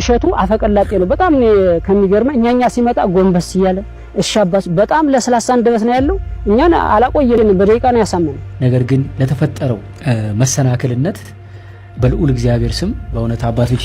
እሸቱ አፈቀላጤ ነው በጣም ከሚገርመኝ እኛኛ ሲመጣ ጎንበስ ይያለ እሻባስ በጣም ለስላሳ እንደበት ነው ያለው እኛን አላቆየን በደቂቃ ነው ያሳመነ ነገር ግን ለተፈጠረው መሰናክልነት በልዑል እግዚአብሔር ስም በእውነት አባቶቼ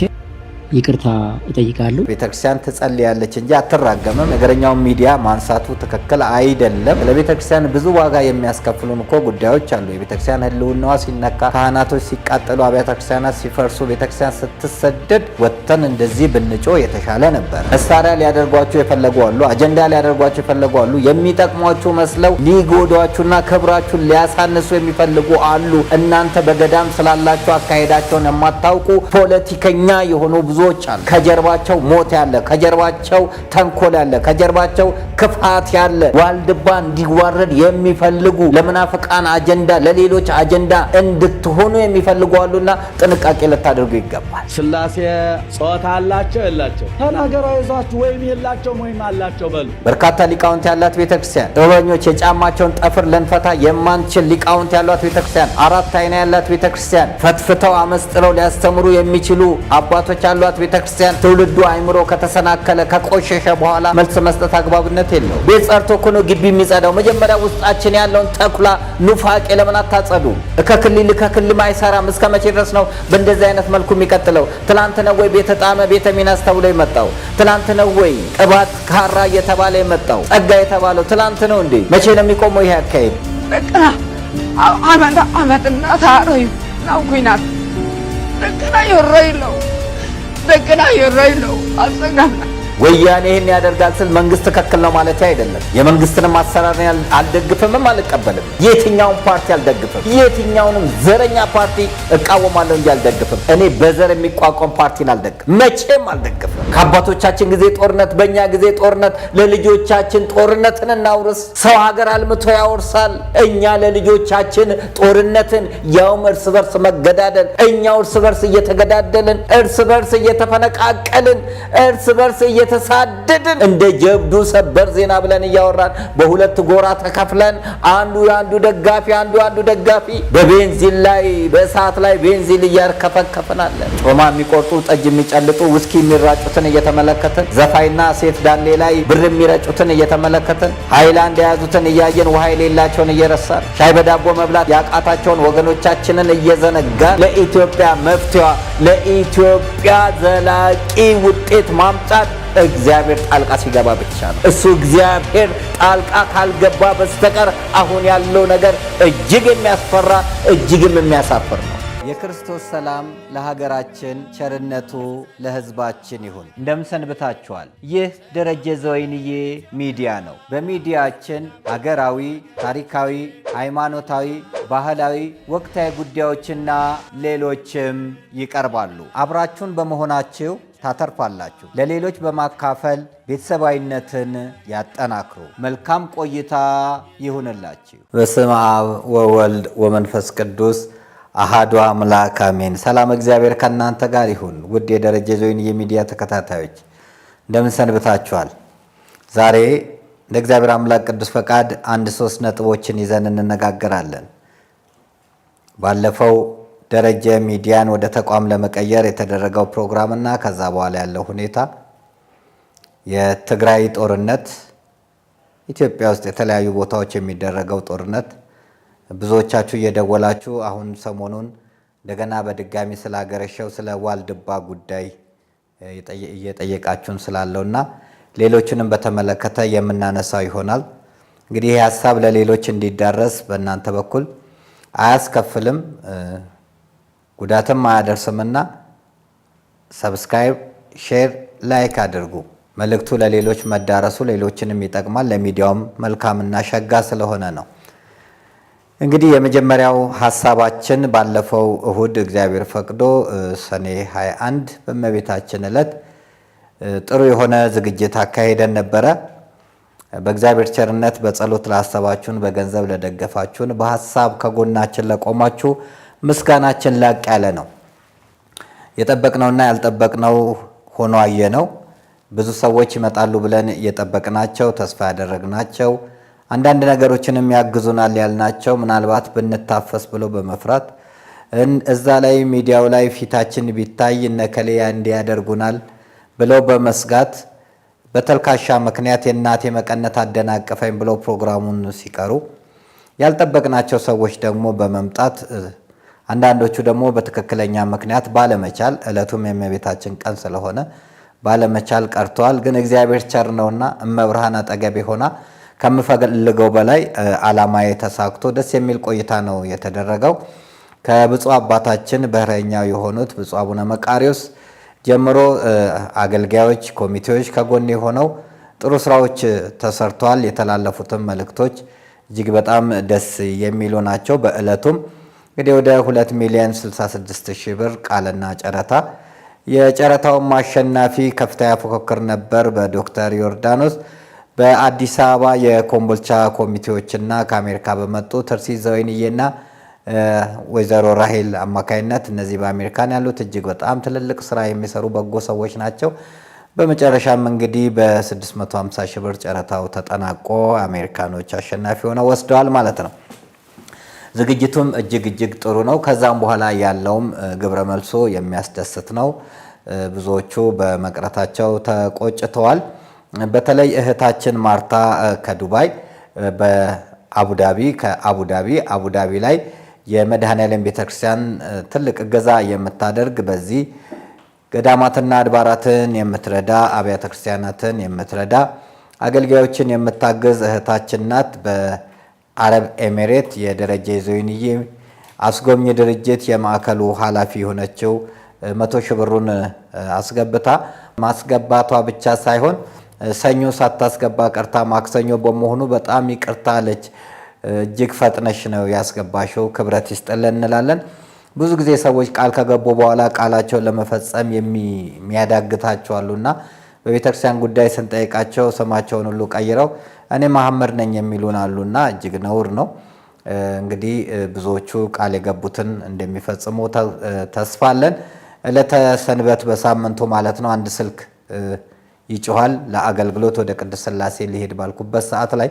ይቅርታ እጠይቃለሁ። ቤተክርስቲያን ትጸልያለች እንጂ አትራገምም። ነገረኛው ሚዲያ ማንሳቱ ትክክል አይደለም። ለቤተክርስቲያን ብዙ ዋጋ የሚያስከፍሉን እኮ ጉዳዮች አሉ። የቤተክርስቲያን ህልውናዋ ሲነካ፣ ካህናቶች ሲቃጠሉ፣ አብያተ ክርስቲያናት ሲፈርሱ፣ ቤተክርስቲያን ስትሰደድ ወጥተን እንደዚህ ብንጮ የተሻለ ነበር። መሳሪያ ሊያደርጓችሁ የፈለጉ አሉ፣ አጀንዳ ሊያደርጓችሁ የፈለጉ አሉ፣ የሚጠቅሟችሁ መስለው ሊጎዷችሁና ክብራችሁን ሊያሳንሱ የሚፈልጉ አሉ። እናንተ በገዳም ስላላችሁ አካሄዳቸውን የማታውቁ ፖለቲከኛ የሆኑ ብዙዎች አሉ። ከጀርባቸው ሞት ያለ፣ ከጀርባቸው ተንኮል ያለ፣ ከጀርባቸው ክፋት ያለ ዋልድባ እንዲዋረድ የሚፈልጉ ለምናፍቃን አጀንዳ ለሌሎች አጀንዳ እንድትሆኑ የሚፈልጉ አሉና ጥንቃቄ ልታደርጉ ይገባል። ስላሴ ጾታ አላቸው የላቸው ተናገሩ ይዟችሁ ወይም የላቸውም ወይም አላቸው በሉ። በርካታ ሊቃውንት ያላት ቤተክርስቲያን፣ ጥበበኞች የጫማቸውን ጠፍር ለንፈታ የማንችል ሊቃውንት ያሏት ቤተክርስቲያን፣ አራት አይና ያላት ቤተክርስቲያን፣ ፈትፍተው አመስጥረው ሊያስተምሩ የሚችሉ አባቶች ያሏት ቤተክርስቲያን ትውልዱ አይምሮ ከተሰናከለ ከቆሸሸ በኋላ መልስ መስጠት አግባብነት የለው። ቤት ጸርቶ እኮ ነው ግቢ የሚጸዳው። መጀመሪያ ውስጣችን ያለውን ተኩላ ኑፋቄ ለምን አታጸዱ? ከክልል አይሰራም። እስከ መቼ ድረስ ነው በእንደዚህ አይነት መልኩ የሚቀጥለው? ትላንት ነው ወይ ቤተ ጣመ ቤተ ሚናስ ተብሎ የመጣው? ትላንት ነው ወይ ቅባት ካራ እየተባለ የመጣው? ጸጋ የተባለው ትላንት ነው እንዴ? መቼ ነው የሚቆመው ይሄ አካሄድ? በቃ አመትና ታሮይ ነው ኩይናት በቃ ይሮይለው በቀና ይሮይለው አሰጋና ወያኔ ይሄን ያደርጋል ስል መንግስት ተከክል ነው ማለት አይደለም። የመንግስትንም አሰራር አልደግፍምም አልቀበልም። የትኛውን ፓርቲ አልደግፍም። የትኛውንም ዘረኛ ፓርቲ እቃወማለሁ እንጂ አልደግፍም። እኔ በዘር የሚቋቋም ፓርቲን አልደግፍም፣ መቼም አልደግፍም። ከአባቶቻችን ጊዜ ጦርነት፣ በእኛ ጊዜ ጦርነት፣ ለልጆቻችን ጦርነትን እናውርስ። ሰው ሀገር አልምቶ ያወርሳል። እኛ ለልጆቻችን ጦርነትን ያውም እርስ በርስ መገዳደል፣ እኛው እርስ በርስ እየተገዳደልን፣ እርስ በርስ እየተፈነቃቀልን፣ እርስ በርስ ተሳደድን እንደ ጀብዱ ሰበር ዜና ብለን እያወራን በሁለት ጎራ ተከፍለን አንዱ ደጋፊ በቤንዚን ላይ በእሳት ላይ ቤንዚን እያርከፈከፈናለን። ጮማ የሚቆርጡ ጠጅ የሚጨልጡ ውስኪ የሚራጩትን እየተመለከትን ዘፋይና ሴት ዳሌ ላይ ብር የሚረጩትን እየተመለከትን ሃይላንድ የያዙትን እያየን ውሃ የሌላቸውን እየረሳን ሻይ በዳቦ መብላት ያቃታቸውን ወገኖቻችንን እየዘነጋን ለኢትዮጵያ መፍትሄዋ ለኢትዮጵያ ዘላቂ ውጤት ማምጣት እግዚአብሔር ጣልቃ ሲገባ ብቻ ነው። እሱ እግዚአብሔር ጣልቃ ካልገባ በስተቀር አሁን ያለው ነገር እጅግ የሚያስፈራ እጅግም የሚያሳፍር ነው። የክርስቶስ ሰላም ለሀገራችን፣ ቸርነቱ ለሕዝባችን ይሁን። እንደምሰንብታችኋል። ይህ ደረጀ ዘወይንዬ ሚዲያ ነው። በሚዲያችን ሀገራዊ፣ ታሪካዊ፣ ሃይማኖታዊ፣ ባህላዊ፣ ወቅታዊ ጉዳዮችና ሌሎችም ይቀርባሉ። አብራችሁን በመሆናችሁ ታተርፋላችሁ። ለሌሎች በማካፈል ቤተሰባዊነትን ያጠናክሩ። መልካም ቆይታ ይሁንላችሁ። በስመ አብ ወወልድ ወመንፈስ ቅዱስ አሃዱ አምላክ አሜን። ሰላም እግዚአብሔር ከእናንተ ጋር ይሁን። ውድ የደረጀ ዘወይንዬ የሚዲያ ተከታታዮች እንደምን ሰንብታችኋል? ዛሬ እንደ እግዚአብሔር አምላክ ቅዱስ ፈቃድ 1-3 ነጥቦችን ይዘን እንነጋገራለን። ባለፈው ደረጀ ሚዲያን ወደ ተቋም ለመቀየር የተደረገው ፕሮግራም እና ከዛ በኋላ ያለው ሁኔታ፣ የትግራይ ጦርነት፣ ኢትዮጵያ ውስጥ የተለያዩ ቦታዎች የሚደረገው ጦርነት፣ ብዙዎቻችሁ እየደወላችሁ አሁን ሰሞኑን እንደገና በድጋሚ ስላገረሸው ስለ ዋልድባ ጉዳይ እየጠየቃችሁን ስላለውና ሌሎችንም በተመለከተ የምናነሳው ይሆናል። እንግዲህ ይህ ሀሳብ ለሌሎች እንዲዳረስ በእናንተ በኩል አያስከፍልም ጉዳትም አያደርስምና ሰብስክራይብ፣ ሼር፣ ላይክ አድርጉ። መልእክቱ ለሌሎች መዳረሱ ሌሎችንም ይጠቅማል፣ ለሚዲያውም መልካምና ሸጋ ስለሆነ ነው። እንግዲህ የመጀመሪያው ሐሳባችን ባለፈው እሁድ እግዚአብሔር ፈቅዶ ሰኔ 21 በእመቤታችን ዕለት ጥሩ የሆነ ዝግጅት አካሄደን ነበረ። በእግዚአብሔር ቸርነት በጸሎት ላሰባችሁን፣ በገንዘብ ለደገፋችሁን፣ በሐሳብ ከጎናችን ለቆማችሁ ምስጋናችን ላቅ ያለ ነው። የጠበቅነውና ያልጠበቅነው ሆኖ አየነው። ብዙ ሰዎች ይመጣሉ ብለን የጠበቅናቸው ተስፋ ያደረግናቸው አንዳንድ ነገሮችንም ያግዙናል ያልናቸው ምናልባት ብንታፈስ ብሎ በመፍራት እዛ ላይ ሚዲያው ላይ ፊታችን ቢታይ እነከሌ እንዲያደርጉናል ብለው በመስጋት በተልካሻ ምክንያት የእናቴ መቀነት አደናቀፈኝ ብለው ፕሮግራሙን ሲቀሩ ያልጠበቅናቸው ሰዎች ደግሞ በመምጣት አንዳንዶቹ ደግሞ በትክክለኛ ምክንያት ባለመቻል ዕለቱም የእመቤታችን ቀን ስለሆነ ባለመቻል ቀርተዋል። ግን እግዚአብሔር ቸር ነውና እመብርሃን አጠገቤ ሆና ከምፈልገው በላይ ዓላማዬ ተሳክቶ ደስ የሚል ቆይታ ነው የተደረገው። ከብፁዕ አባታችን በረኛው የሆኑት ብፁዕ አቡነ መቃሪዎስ ጀምሮ አገልጋዮች፣ ኮሚቴዎች ከጎን ሆነው ጥሩ ስራዎች ተሰርተዋል። የተላለፉትም መልእክቶች እጅግ በጣም ደስ የሚሉ ናቸው። በዕለቱም እንግዲህ ወደ 2,066,000 ብር ቃልና ጨረታ የጨረታውም አሸናፊ ከፍተኛ ፉክክር ነበር በዶክተር ዮርዳኖስ በአዲስ አበባ የኮምቦልቻ ኮሚቴዎችና ከአሜሪካ በመጡ ትርሲት ዘወይንዬና ወይዘሮ ራሄል አማካይነት እነዚህ በአሜሪካን ያሉት እጅግ በጣም ትልልቅ ስራ የሚሰሩ በጎ ሰዎች ናቸው። በመጨረሻም እንግዲህ በ650,000 ብር ጨረታው ተጠናቆ አሜሪካኖች አሸናፊ ሆነው ወስደዋል ማለት ነው። ዝግጅቱም እጅግ ጥሩ ነው። ከዛም በኋላ ያለውም ግብረ መልሶ የሚያስደስት ነው። ብዙዎቹ በመቅረታቸው ተቆጭተዋል። በተለይ እህታችን ማርታ ከዱባይ አቡዳቢ ላይ የመድኃኔዓለም ቤተክርስቲያን ትልቅ እገዛ የምታደርግ በዚህ ገዳማትና አድባራትን የምትረዳ አብያተ ክርስቲያናትን የምትረዳ አገልጋዮችን የምታገዝ እህታችን ናት። በአረብ ኤሚሬት የደረጀ ዘወይንዬ አስጎብኝ ድርጅት የማዕከሉ ኃላፊ የሆነችው 100,000 ብሩን አስገብታ ማስገባቷ ብቻ ሳይሆን ሰኞ ሳታስገባ ቀርታ ማክሰኞ በመሆኑ በጣም ይቅርታ አለች። እጅግ ፈጥነሽ ነው ያስገባሽው፣ ክብረት ይስጥልን እንላለን። ብዙ ጊዜ ሰዎች ቃል ከገቡ በኋላ ቃላቸውን ለመፈጸም የሚያዳግታቸው አሉና በቤተክርስቲያን ጉዳይ ስንጠይቃቸው ስማቸውን ሁሉ ቀይረው እኔ መሐመድ ነኝ የሚሉን አሉና እጅግ ነውር ነው። እንግዲህ ብዙዎቹ ቃል የገቡትን እንደሚፈጽሙ ተስፋ አለን። ዕለተ ሰንበት በሳምንቱ ማለት ነው አንድ ስልክ ይጮሃል ለአገልግሎት ወደ ቅድስት ሥላሴ ሊሄድ ባልኩበት ሰዓት ላይ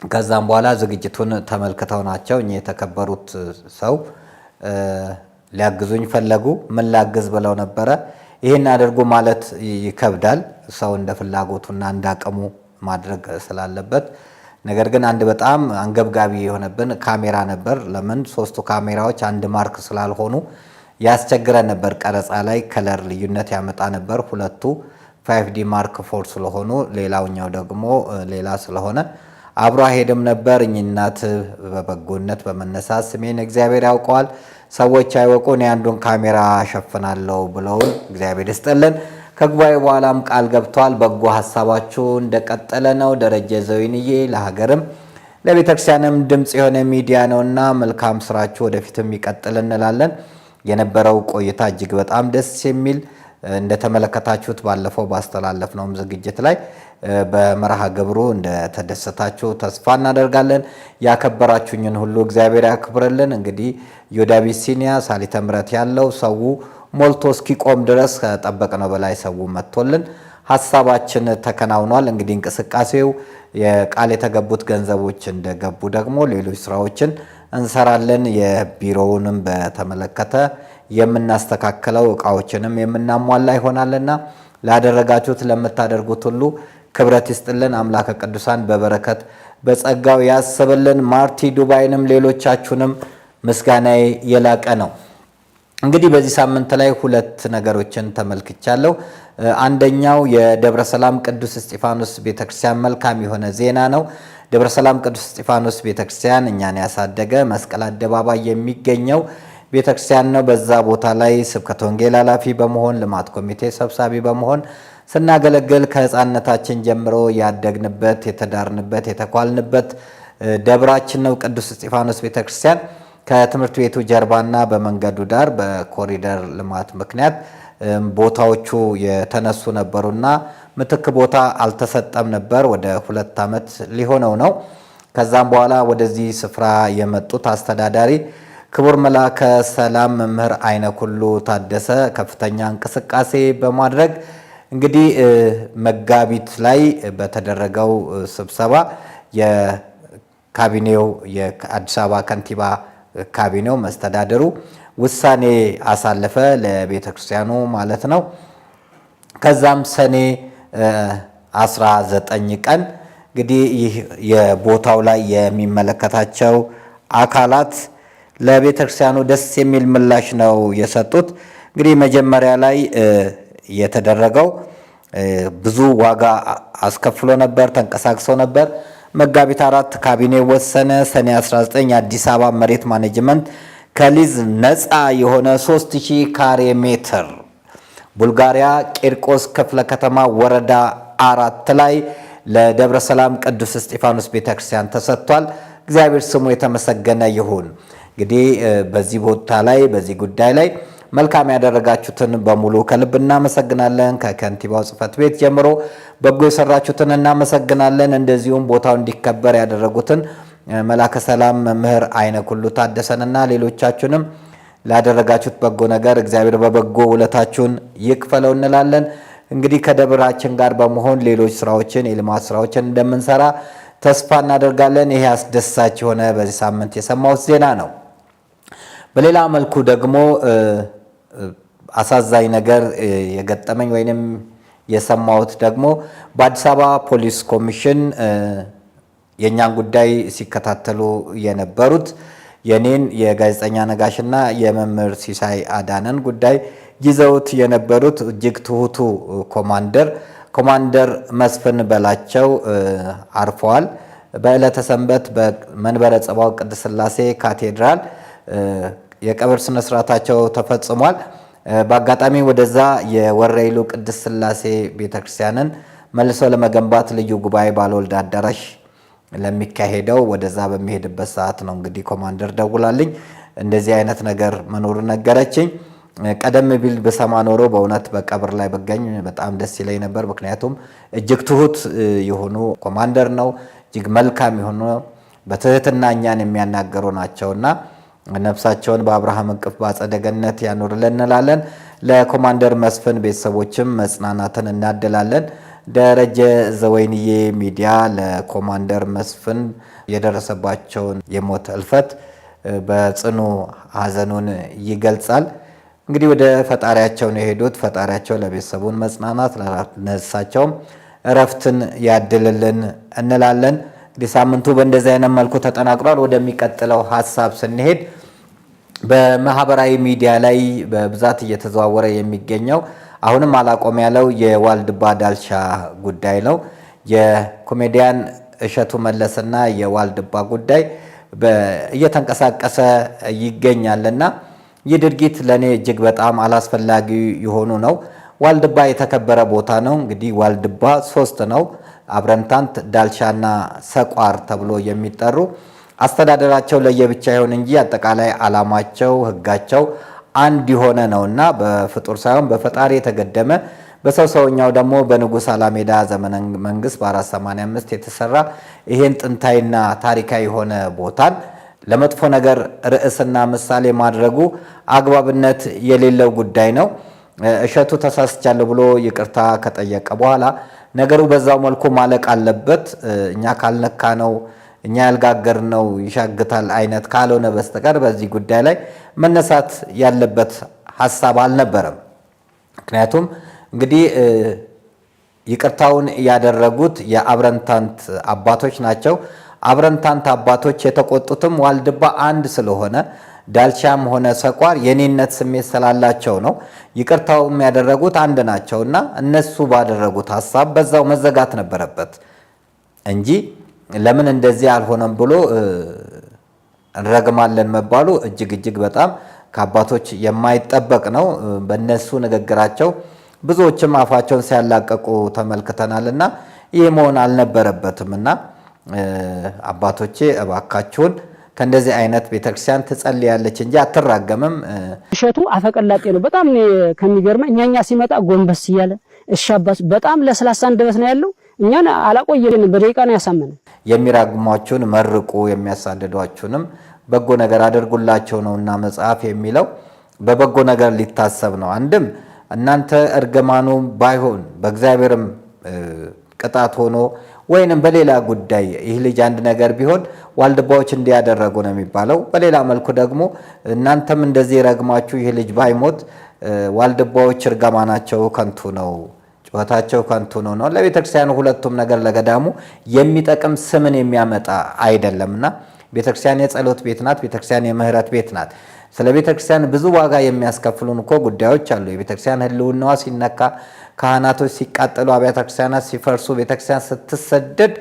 ከዛም በኋላ ዝግጅቱን ተመልክተው ናቸው እኚህ የተከበሩት ሰው ሊያግዙኝ ፈለጉ። ምን ላግዝ ብለው ነበረ። ይህን አድርጉ ማለት ይከብዳል፣ ሰው እንደ ፍላጎቱና እንዳቅሙ ማድረግ ስላለበት። ነገር ግን አንድ በጣም አንገብጋቢ የሆነብን ካሜራ ነበር። ለምን 3ቱ ካሜራዎች አንድ ማርክ ስላልሆኑ ያስቸግረን ነበር። ቀረጻ ላይ ከለር ልዩነት ያመጣ ነበር። 2ቱ 5D ማርክ 4 ስለሆኑ ሌላውኛው ደግሞ ሌላ ስለሆነ አብሮ ሄድም ነበር። እኝናት በበጎነት በመነሳት ስሜን እግዚአብሔር ያውቀዋል ሰዎች አይወቁ እኔ አንዱን ካሜራ ሸፍናለሁ ብለውን እግዚአብሔር ይስጥልን። ከጉባኤ በኋላም ቃል ገብተዋል። በጎ ሐሳባችሁ እንደቀጠለ ነው። ደረጀ ዘወይንዬ ለሀገርም ለቤተክርስቲያንም ድምጽ የሆነ ሚዲያ ነውና መልካም ስራችሁ ወደፊትም ይቀጥል እንላለን። የነበረው ቆይታ እጅግ በጣም ደስ የሚል እንደተመለከታችሁት ባለፈው ባስተላለፍነው ዝግጅት ላይ በመርሃ ግብሩ እንደተደሰታችሁ ተስፋ እናደርጋለን። ያከበራችሁኝን ሁሉ እግዚአብሔር ያክብርልን። እንግዲህ ዮዳ አቢሲኒያ ሳሊተ ምሕረት ያለው ሰው ሞልቶ እስኪቆም ድረስ ከጠበቅነው በላይ ሰው መጥቶልን ሐሳባችን ተከናውኗል። እንግዲህ እንቅስቃሴው የቃል የተገቡት ገንዘቦች እንደገቡ ደግሞ ሌሎች ስራዎችን እንሰራለን። የቢሮውንም በተመለከተ የምናስተካክለው እቃዎችንም የምናሟላ ይሆናልና ላደረጋችሁት ለምታደርጉት ሁሉ ክብረት ይስጥልን። አምላከ ቅዱሳን በበረከት በጸጋው ያስብልን። ማርቲ ዱባይንም ሌሎቻችሁንም ምስጋናዬ የላቀ ነው። እንግዲህ በዚህ ሳምንት ላይ 2 ነገሮችን ተመልክቻለሁ። አንደኛው የደብረ ሰላም ቅዱስ እስጢፋኖስ ቤተክርስቲያን መልካም የሆነ ዜና ነው። ደብረ ሰላም ቅዱስ እስጢፋኖስ ቤተክርስቲያን እኛን ያሳደገ መስቀል አደባባይ የሚገኘው ቤተክርስቲያን ነው። በዛ ቦታ ላይ ስብከተ ወንጌል ኃላፊ በመሆን ልማት ኮሚቴ ሰብሳቢ በመሆን ስናገለግል ከሕፃንነታችን ጀምሮ ያደግንበት የተዳርንበት የተኳልንበት ደብራችን ነው ቅዱስ እስጢፋኖስ ቤተክርስቲያን። ከትምህርት ቤቱ ጀርባና በመንገዱ ዳር በኮሪደር ልማት ምክንያት ቦታዎቹ የተነሱ ነበሩና ምትክ ቦታ አልተሰጠም ነበር። ወደ 2 ዓመት ሊሆነው ነው። ከዛም በኋላ ወደዚህ ስፍራ የመጡት አስተዳዳሪ ክቡር መልአከ ሰላም መምህር አይነኩሉ ታደሰ ከፍተኛ እንቅስቃሴ በማድረግ እንግዲህ መጋቢት ላይ በተደረገው ስብሰባ የካቢኔው የአዲስ አበባ ከንቲባ ካቢኔው መስተዳደሩ ውሳኔ አሳለፈ ለቤተ ክርስቲያኑ ማለት ነው። ከዛም ሰኔ 19 ቀን እንግዲህ ይህ የቦታው ላይ የሚመለከታቸው አካላት ለቤተክርስቲያኑ ደስ የሚል ምላሽ ነው የሰጡት። እንግዲህ መጀመሪያ ላይ የተደረገው ብዙ ዋጋ አስከፍሎ ነበር፣ ተንቀሳቅሶ ነበር። መጋቢት 4 ካቢኔ ወሰነ። ሰኔ 19 የአዲስ አበባ መሬት ማኔጅመንት ከሊዝ ነፃ የሆነ 3000 ካሬ ሜትር ቡልጋሪያ ቂርቆስ ክፍለ ከተማ ወረዳ 4 ላይ ለደብረ ሰላም ቅዱስ እስጢፋኖስ ቤተክርስቲያን ተሰጥቷል። እግዚአብሔር ስሙ የተመሰገነ ይሁን። እንግዲህ በዚህ ቦታ ላይ በዚህ ጉዳይ ላይ መልካም ያደረጋችሁትን በሙሉ ከልብ እናመሰግናለን። ከከንቲባው ጽሕፈት ቤት ጀምሮ በጎ የሰራችሁትን እናመሰግናለን። እንደዚሁም ቦታው እንዲከበር ያደረጉትን መላከ ሰላም መምህር አይነ ኩሉ ታደሰንና ሌሎቻችሁንም ላደረጋችሁት በጎ ነገር እግዚአብሔር በበጎ ውለታችሁን ይክፈለው እንላለን። እንግዲህ ከደብራችን ጋር በመሆን ሌሎች ስራዎችን የልማት ስራዎችን እንደምንሰራ ተስፋ እናደርጋለን። ይሄ አስደሳች የሆነ በዚህ ሳምንት የሰማሁት ዜና ነው። በሌላ መልኩ ደግሞ አሳዛኝ ነገር የገጠመኝ ወይንም የሰማሁት ደግሞ በአዲስ አበባ ፖሊስ ኮሚሽን የኛን ጉዳይ ሲከታተሉ የነበሩት የኔን የጋዜጠኛ ነጋሽና የመምህር ሲሳይ አዳነን ጉዳይ ይዘውት የነበሩት እጅግ ትሁቱ ኮማንደር መስፍን በላቸው አርፈዋል። በዕለተ ሰንበት በመንበረ ጸባዖት ቅድስት ሥላሴ ካቴድራል የቀብር ስነ ስርዓታቸው ተፈጽሟል። በአጋጣሚ ወደዛ የወረኢሉ ቅድስት ሥላሴ ቤተክርስቲያንን መልሶ ለመገንባት ልዩ ጉባኤ ባለወልድ አዳራሽ ለሚካሄደው ወደዛ በሚሄድበት ሰዓት ነው እንግዲህ ኮማንደር ደውላልኝ እንደዚህ አይነት ነገር መኖሩን ነገረችኝ። ቀደም ቢል በሰማ ኖሮ በእውነት በቀብር ላይ በገኝ በጣም ደስ ይለኝ ነበር። ምክንያቱም እጅግ ትሁት የሆኑ ኮማንደር ነው። እጅግ መልካም የሆኑ በትህትና እኛን የሚያናገሩ ናቸውና ነፍሳቸውን በአብርሃም እቅፍ በአጸደ ገነት ያኖርልን እንላለን። ለኮማንደር መስፍን ቤተሰቦችም መጽናናትን እናድላለን። ደረጀ ዘወይንዬ ሚዲያ ለኮማንደር መስፍን የደረሰባቸውን የሞት እልፈት በጽኑ ሐዘኑን ይገልጻል። እንግዲህ ወደ ፈጣሪያቸው ነው የሄዱት። ፈጣሪያቸው ለቤተሰቡን መጽናናት ለነፍሳቸውም እረፍትን ያድልልን እንላለን። እንግዲህ ሳምንቱ በእንደዚህ አይነት መልኩ ተጠናቅሯል። ወደሚቀጥለው ሀሳብ ስንሄድ በማህበራዊ ሚዲያ ላይ በብዛት እየተዘዋወረ የሚገኘው አሁንም አላቆም ያለው የዋልድባ ዳልቻ ጉዳይ ነው። የኮሜዲያን እሸቱ መለስና የዋልድባ ጉዳይ እየተንቀሳቀሰ ይገኛልና ይህ ድርጊት ለእኔ እጅግ በጣም አላስፈላጊ የሆኑ ነው። ዋልድባ የተከበረ ቦታ ነው። እንግዲህ ዋልድባ 3 ነው። አብረንታንት፣ ዳልቻና ሰቋር ተብሎ የሚጠሩ አስተዳደራቸው ለየብቻ ይሆን እንጂ አጠቃላይ ዓላማቸው ሕጋቸው አንድ የሆነ ነውና በፍጡር ሳይሆን በፈጣሪ የተገደመ በሰው ሰውኛው ደግሞ በንጉሥ አላሜዳ ዘመነ መንግስት በ485 የተሰራ ይሄን ጥንታዊና ታሪካዊ የሆነ ቦታን ለመጥፎ ነገር ርዕስና ምሳሌ ማድረጉ አግባብነት የሌለው ጉዳይ ነው። እሸቱ ተሳስቻለሁ ብሎ ይቅርታ ከጠየቀ በኋላ ነገሩ በዛው መልኩ ማለቅ አለበት። እኛ ካልነካ ነው እኛ ያልጋገር ነው ይሻግታል አይነት ካልሆነ በስተቀር በዚህ ጉዳይ ላይ መነሳት ያለበት ሐሳብ አልነበረም። ምክንያቱም እንግዲህ ይቅርታውን ያደረጉት የአብረንታንት አባቶች ናቸው። አብረንታንት አባቶች የተቆጡትም ዋልድባ አንድ ስለሆነ ዳልቻም ሆነ ሰቋር የኔነት ስሜት ስላላቸው ነው። ይቅርታውም ያደረጉት አንድ ናቸውና እነሱ ባደረጉት ሐሳብ በዛው መዘጋት ነበረበት እንጂ ለምን እንደዚህ አልሆነም ብሎ እንረግማለን መባሉ እጅግ በጣም ከአባቶች የማይጠበቅ ነው። በእነሱ ንግግራቸው ብዙዎችም አፋቸውን ሲያላቀቁ ተመልክተናልና ይህ መሆን አልነበረበትምና አባቶቼ እባካችሁን ከእንደዚህ አይነት ቤተክርስቲያን ትጸልያለች እንጂ አትራገምም። እሸቱ አፈቀላጤ ነው። በጣም ከሚገርመኝ እኛኛ ሲመጣ ጎንበስ እያለ እሺ አባስ በጣም ለስላሳ አንደበት ነው ያለው። እኛን አላቆየልን በደቂቃ ነው ያሳመነ። የሚራግሟችሁን መርቁ፣ የሚያሳድዷችሁንም በጎ ነገር አድርጉላቸው ነውና መጽሐፍ የሚለው በበጎ ነገር ሊታሰብ ነው። አንድም እናንተ እርግማኑ ባይሆን በእግዚአብሔርም ቅጣት ሆኖ ወይንም በሌላ ጉዳይ ይህ ልጅ አንድ ነገር ቢሆን ዋልድባዎች እንዲያደረጉ ነው የሚባለው። በሌላ መልኩ ደግሞ እናንተም እንደዚህ ረግማችሁ ይህ ልጅ ባይሞት ዋልድባዎች እርግማናቸው ከንቱ ነው ጩኸታቸው ከንቱ ነው። ለቤተክርስቲያኑ ሁለቱም ነገር ለገዳሙ የሚጠቅም ስምን የሚያመጣ አይደለምና ቤተክርስቲያን የጸሎት ቤት ናት። ቤተክርስቲያን የምህረት ቤት ናት። ስለ ቤተክርስቲያን ብዙ ዋጋ የሚያስከፍሉን እኮ ጉዳዮች አሉ። የቤተክርስቲያን ህልውናዋ ሲነካ፣ ካህናቶች ሲቃጠሉ፣ አብያተ ክርስቲያናት ሲፈርሱ፣ ቤተክርስቲያን ስትሰደድ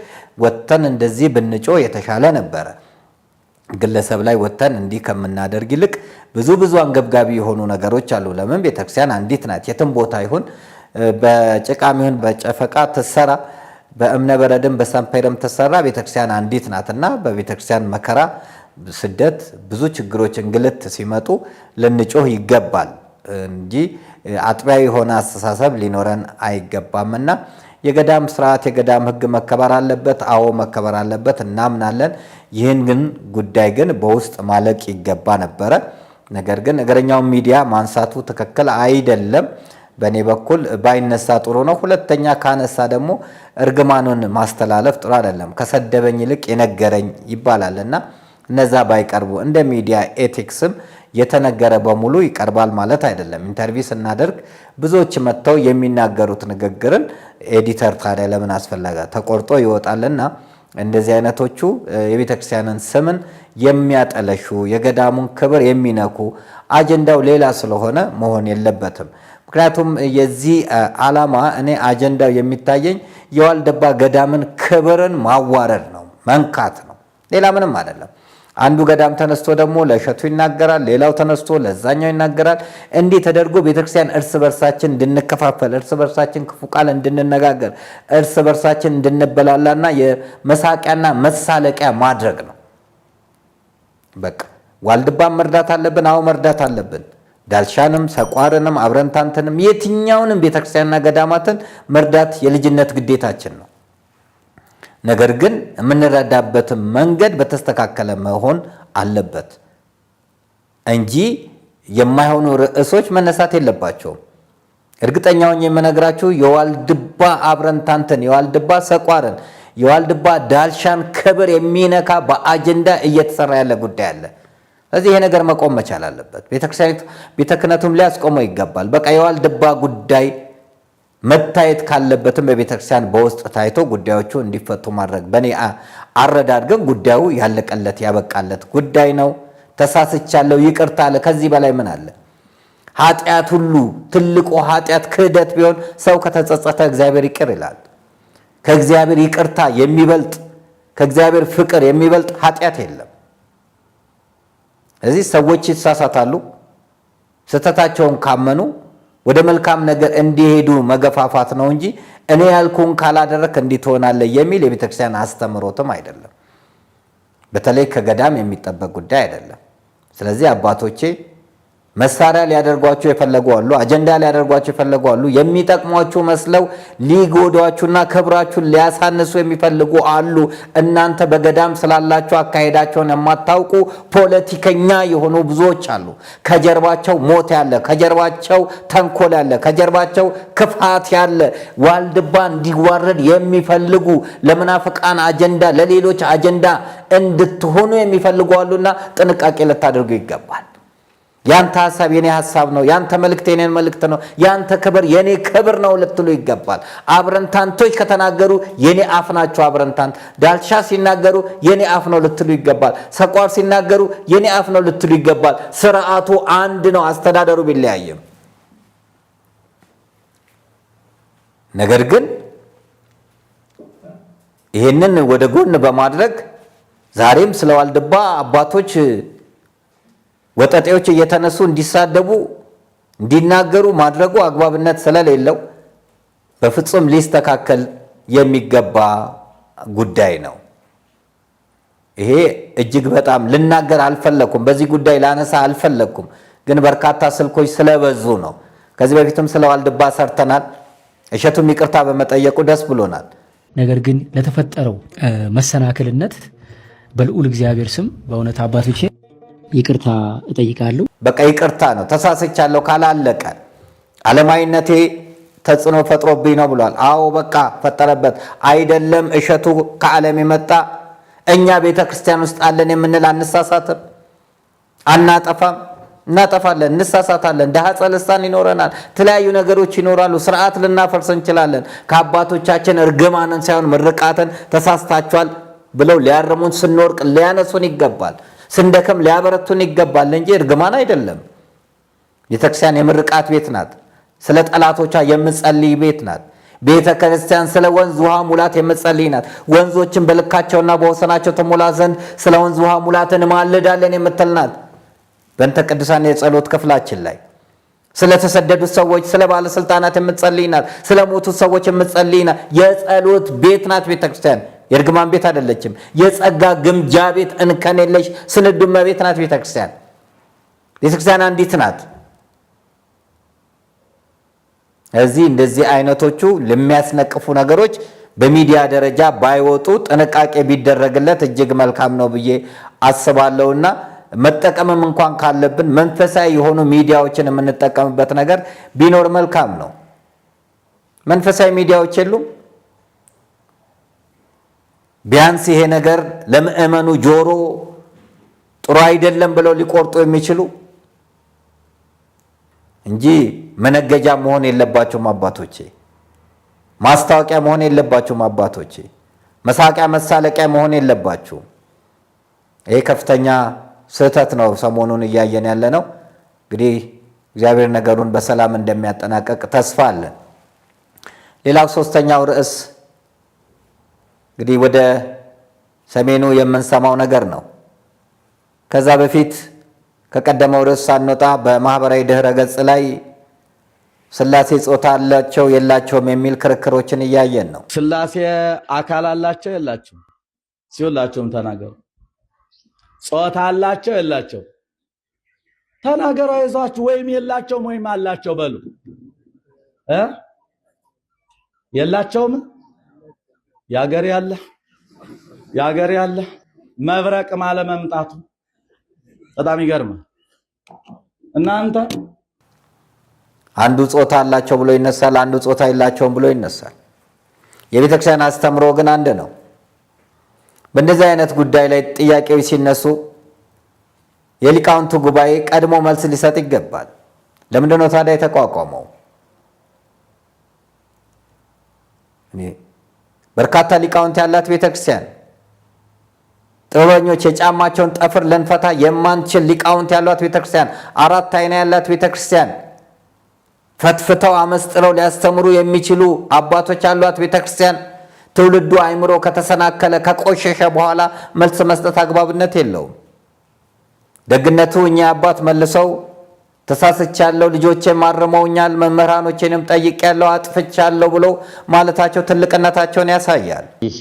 ወጥተን እንደዚህ ብንጮ የተሻለ ነበረ። ግለሰብ ላይ ወጥተን እንዲህ ከምናደርግ ይልቅ ብዙ አንገብጋቢ የሆኑ ነገሮች አሉ። ለምን ቤተክርስቲያን አንዲት ናት። የትም ቦታ ይሁን በጭቃም ይሁን በጨፈቃ ትሰራ፣ በእምነ በረድም በሰንፔርም ትሰራ፣ ቤተክርስቲያን አንዲት ናትና በቤተክርስቲያን መከራ፣ ስደት፣ ብዙ ችግሮች፣ እንግልት ሲመጡ ልንጮህ ይገባል እንጂ አጥቢያ የሆነ አስተሳሰብ ሊኖረን አይገባምና የገዳም ስርዓት የገዳም ህግ መከበር አለበት። አዎ መከበር አለበት፣ እናምናለን። ይህን ግን ጉዳይ ግን በውስጥ ማለቅ ይገባ ነበረ። ነገር ግን እግረኛው ሚዲያ ማንሳቱ ትክክል አይደለም። በእኔ በኩል ባይነሳ ጥሩ ነው። ሁለተኛ ካነሳ ደግሞ እርግማኑን ማስተላለፍ ጥሩ አይደለም። ከሰደበኝ ይልቅ የነገረኝ ይባላልና እነዛ ባይቀርቡ እንደ ሚዲያ ኤቲክስም የተነገረ በሙሉ ይቀርባል ማለት አይደለም። ኢንተርቪው ስናደርግ ብዙዎች መጥተው የሚናገሩት ንግግርን ኤዲተር ታዲያ ለምን አስፈለገ? ተቆርጦ ይወጣልና እንደዚህ አይነቶቹ የቤተክርስቲያንን ስምን የሚያጠለሹ የገዳሙን ክብር የሚነኩ አጀንዳው ሌላ ስለሆነ መሆን የለበትም። ምክንያቱም የዚህ ዓላማ እኔ አጀንዳው የሚታየኝ የዋልድባ ገዳምን ክብርን ማዋረድ ነው፣ መንካት ነው፣ ሌላ ምንም አይደለም። አንዱ ገዳም ተነስቶ ደግሞ ለእሸቱ ይናገራል፣ ሌላው ተነስቶ ለዛኛው ይናገራል። እንዲህ ተደርጎ ቤተክርስቲያን እርስ በርሳችን እንድንከፋፈል፣ እርስ በርሳችን ክፉ ቃል እንድንነጋገር፣ እርስ በርሳችን እንድንበላላና የመሳቂያና መሳለቂያ ማድረግ ነው። በቃ ዋልድባን መርዳት አለብን። አዎ መርዳት አለብን። ዳልሻንም፣ ሰቋርንም፣ አብረንታንትንም የትኛውንም ቤተክርስቲያንና ገዳማትን መርዳት የልጅነት ግዴታችን ነው። ነገር ግን የምንረዳበትም መንገድ በተስተካከለ መሆን አለበት እንጂ የማይሆኑ ርዕሶች መነሳት የለባቸውም። እርግጠኛውን የምነግራችሁ የዋልድባ አብረንታንትን፣ የዋልድባ ሰቋርን፣ የዋልድባ ዳልሻን ክብር የሚነካ በአጀንዳ እየተሰራ ያለ ጉዳይ አለ። ስለዚህ ይሄ ነገር መቆም መቻል አለበት። ቤተ ክህነቱም ሊያስቆመው ይገባል። በቃ የዋልድባ ጉዳይ መታየት ካለበትም በቤተክርስቲያን በውስጥ ታይቶ ጉዳዮቹ እንዲፈቱ ማድረግ። በእኔ አረዳድ ግን ጉዳዩ ያለቀለት ያበቃለት ጉዳይ ነው። ተሳስቻለሁ ይቅርታ አለ። ከዚህ በላይ ምን አለ? ኃጢአት ሁሉ ትልቁ ኃጢአት ክህደት ቢሆን ሰው ከተጸጸተ እግዚአብሔር ይቅር ይላል። ከእግዚአብሔር ይቅርታ የሚበልጥ ከእግዚአብሔር ፍቅር የሚበልጥ ኃጢአት የለም። ስለዚህ ሰዎች ይሳሳታሉ። ስህተታቸውን ካመኑ ወደ መልካም ነገር እንዲሄዱ መገፋፋት ነው እንጂ እኔ ያልኩን ካላደረክ እንዲህ ትሆናለህ የሚል የቤተክርስቲያን አስተምሮትም አይደለም። በተለይ ከገዳም የሚጠበቅ ጉዳይ አይደለም። ስለዚህ አባቶቼ መሳሪያ ሊያደርጓችሁ የፈለጉ አሉ፣ አጀንዳ ሊያደርጓችሁ የፈለጉ አሉ፣ የሚጠቅሟችሁ መስለው ሊጎዷችሁና ክብራችሁን ሊያሳንሱ የሚፈልጉ አሉ። እናንተ በገዳም ስላላችሁ አካሄዳቸውን የማታውቁ ፖለቲከኛ የሆኑ ብዙዎች አሉ። ከጀርባቸው ሞት ያለ፣ ከጀርባቸው ተንኮል ያለ፣ ከጀርባቸው ክፋት ያለ፣ ዋልድባ እንዲዋረድ የሚፈልጉ ለመናፍቃን አጀንዳ፣ ለሌሎች አጀንዳ እንድትሆኑ የሚፈልጉ አሉና ጥንቃቄ ልታደርጉ ይገባል። ያንተ ሐሳብ የኔ ሐሳብ ነው፣ ያንተ መልእክት የኔ መልእክት ነው፣ ያንተ ክብር የኔ ክብር ነው ልትሉ ይገባል። አብረንታንቶች ከተናገሩ የኔ አፍ ናቸው አብረንታንት፣ ዳልሻ ሲናገሩ የኔ አፍ ነው ልትሉ ይገባል። ሰቋር ሲናገሩ የኔ አፍ ነው ልትሉ ይገባል። ስርዓቱ አንድ ነው፣ አስተዳደሩ ቢለያይም። ነገር ግን ይህንን ወደ ጎን በማድረግ ዛሬም ስለ ዋልድባ አባቶች ወጠጤዎች እየተነሱ እንዲሳደቡ እንዲናገሩ ማድረጉ አግባብነት ስለሌለው በፍጹም ሊስተካከል የሚገባ ጉዳይ ነው። ይሄ እጅግ በጣም ልናገር አልፈለኩም፣ በዚህ ጉዳይ ላነሳ አልፈለኩም፣ ግን በርካታ ስልኮች ስለበዙ ነው። ከዚህ በፊትም ስለ ዋልድባ ሰርተናል። እሸቱም ይቅርታ በመጠየቁ ደስ ብሎናል። ነገር ግን ለተፈጠረው መሰናክልነት በልዑል እግዚአብሔር ስም በእውነት አባቶቼ ይቅርታ እጠይቃለሁ። በቃ ይቅርታ ነው። ተሳስቻለሁ ካላለቀ ዓለማዊነቴ ተጽዕኖ ፈጥሮብኝ ነው ብሏል። አዎ በቃ ፈጠረበት። አይደለም እሸቱ ከዓለም የመጣ እኛ ቤተ ክርስቲያን ውስጥ አለን የምንል አንሳሳትም፣ አናጠፋም። እናጠፋለን፣ እንሳሳታለን፣ ዳሃጸ ልሳን ይኖረናል፣ ተለያዩ ነገሮች ይኖራሉ። ስርዓት ልናፈርስ እንችላለን። ከአባቶቻችን እርግማንን ሳይሆን ምርቃትን ተሳስታችኋል ብለው ሊያርሙን፣ ስንወርቅ ሊያነሱን ይገባል፣ ስንደክም ሊያበረቱን ይገባል እንጂ እርግማን አይደለም። ቤተክርስቲያን የምርቃት ቤት ናት። ስለ ጠላቶቿ የምጸልይ ቤት ናት። ቤተ ክርስቲያን ስለ ወንዝ ውሃ ሙላት የምጸልይ ናት። ወንዞችን በልካቸውና በወሰናቸው ተሞላ ዘንድ ስለ ወንዝ ውሃ ሙላት እንማልዳለን የምትል ናት። በእንተ ቅዱሳን የጸሎት ክፍላችን ላይ ስለ ተሰደዱት ሰዎች፣ ስለ ባለስልጣናት የምጸልይ ናት። ስለ ሞቱት ሰዎች የምጸልይ ናት። የጸሎት ቤት ናት ቤተ ክርስቲያን። የእርግማን ቤት አይደለችም። የጸጋ ግምጃ ቤት፣ እንከን የለሽ ስንዱ እመቤት ናት ቤተ ክርስቲያን። ቤተ ክርስቲያን አንዲት ናት። እዚህ እንደዚህ አይነቶቹ ለሚያስነቅፉ ነገሮች በሚዲያ ደረጃ ባይወጡ ጥንቃቄ ቢደረግለት እጅግ መልካም ነው ብዬ አስባለሁና መጠቀምም እንኳን ካለብን መንፈሳዊ የሆኑ ሚዲያዎችን የምንጠቀምበት ነገር ቢኖር መልካም ነው። መንፈሳዊ ሚዲያዎች የሉም። ቢያንስ ይሄ ነገር ለምእመኑ ጆሮ ጥሩ አይደለም ብለው ሊቆርጡ የሚችሉ እንጂ መነገጃ መሆን የለባቸውም አባቶቼ። ማስታወቂያ መሆን የለባቸውም አባቶቼ። መሳቂያ መሳለቂያ መሆን የለባቸውም። ይሄ ከፍተኛ ስህተት ነው ሰሞኑን እያየን ያለ ነው። እንግዲህ እግዚአብሔር ነገሩን በሰላም እንደሚያጠናቀቅ ተስፋ አለን። ሌላው ሶስተኛው ርዕስ እንግዲህ ወደ ሰሜኑ የምንሰማው ነገር ነው። ከዛ በፊት ከቀደመው ርዕስ ሳንወጣ በማህበራዊ ድህረ ገጽ ላይ ሥላሴ ጾታ አላቸው የላቸውም የሚል ክርክሮችን እያየን ነው። ሥላሴ አካል አላቸው የላቸውም? ሲውላቸውም ተናገሩ። ጾታ አላቸው የላቸው? ተናገሩ። አይዟችሁ። ወይም የላቸውም ወይም አላቸው በሉ። የላቸውም ያገር ያለ መብረቅ ማለ መምጣቱ በጣም ይገርማል። እናንተ አንዱ ጾታ አላቸው ብሎ ይነሳል፣ አንዱ ጾታ የላቸውም ብሎ ይነሳል። የቤተክርስቲያን አስተምሮ ግን አንድ ነው። በእንደዚህ አይነት ጉዳይ ላይ ጥያቄዎች ሲነሱ የሊቃውንቱ ጉባኤ ቀድሞ መልስ ሊሰጥ ይገባል። ለምንድን ነው ታዲያ የተቋቋመው? በርካታ ሊቃውንት ያላት ቤተክርስቲያን፣ ጥበበኞች የጫማቸውን ጠፍር ልንፈታ የማንችል ሊቃውንት ያሏት ቤተክርስቲያን፣ አራት አይና ያላት ቤተክርስቲያን፣ ፈትፍተው አመስጥረው ሊያስተምሩ የሚችሉ አባቶች ያሏት ቤተክርስቲያን ትውልዱ አይምሮ ከተሰናከለ ከቆሸሸ በኋላ መልስ መስጠት አግባብነት የለውም። ደግነቱ እኛ አባት መልሰው ተሳስቻለሁ፣ ልጆቼም አርመውኛል፣ መምህራኖቼንም ጠይቄያለሁ፣ አጥፍቻለሁ ብሎ ማለታቸው ትልቅነታቸውን ያሳያል። ይሄ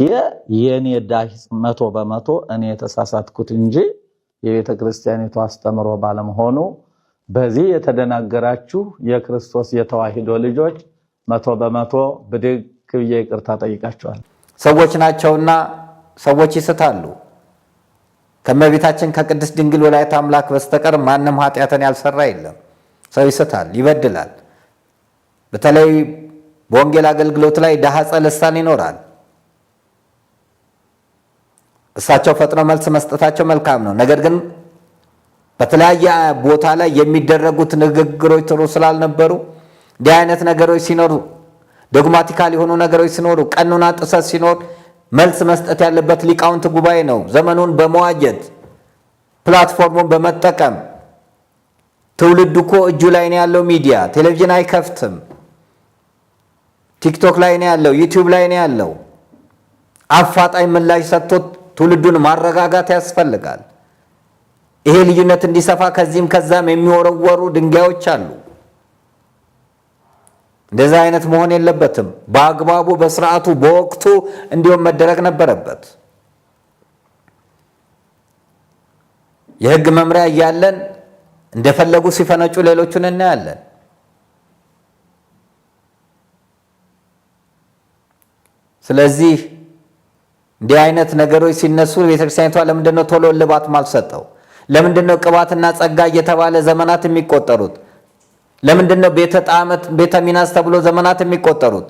የኔ ዳሂስ 100% እኔ የተሳሳትኩት እንጂ የቤተ ክርስቲያኒቱ አስተምሮ ባለመሆኑ በዚህ የተደናገራችሁ የክርስቶስ የተዋሂዶ ልጆች 100% ብድግ ብዬ ይቅርታ ጠይቃቸዋል። ሰዎች ናቸውና ሰዎች ይስታሉ። ከመቤታችን ከቅድስት ድንግል ወላዲተ አምላክ በስተቀር ማንም ኃጢአትን ያልሰራ የለም። ሰው ይስታል፣ ይበድላል። በተለይ በወንጌል አገልግሎት ላይ ዳሃጸ ልሳን ይኖራል። እሳቸው ፈጥነው መልስ መስጠታቸው መልካም ነው። ነገር ግን በተለያየ ቦታ ላይ የሚደረጉት ንግግሮች ጥሩ ስላልነበሩ እንዲህ አይነት ነገሮች ሲኖሩ፣ ዶግማቲካል የሆኑ ነገሮች ሲኖሩ፣ ቀኑና ጥሰት ሲኖር መልስ መስጠት ያለበት ሊቃውንት ጉባኤ ነው። ዘመኑን በመዋጀት ፕላትፎርሙን በመጠቀም ትውልዱ እኮ እጁ ላይ ነው ያለው። ሚዲያ ቴሌቪዥን አይከፍትም። ቲክቶክ ላይ ነው ያለው፣ ዩቲዩብ ላይ ነው ያለው። አፋጣኝ ምላሽ ሰጥቶት ትውልዱን ማረጋጋት ያስፈልጋል። ይሄ ልዩነት እንዲሰፋ ከዚህም ከዛም የሚወረወሩ ድንጋዮች አሉ። እንደዛ አይነት መሆን የለበትም። በአግባቡ በስርዓቱ በወቅቱ እንዲሁም መደረግ ነበረበት። የሕግ መምሪያ እያለን እንደፈለጉ ሲፈነጩ ሌሎቹን እናያለን። ስለዚህ እንዲህ አይነት ነገሮች ሲነሱ ቤተክርስቲያኒቷ ለምንድነው ቶሎ እልባት ማልሰጠው? ለምንድነው ቅባትና ጸጋ እየተባለ ዘመናት የሚቆጠሩት? ለምንድነው ቤተ ጣዕመት ቤተ ሚናስ ተብሎ ዘመናት የሚቆጠሩት?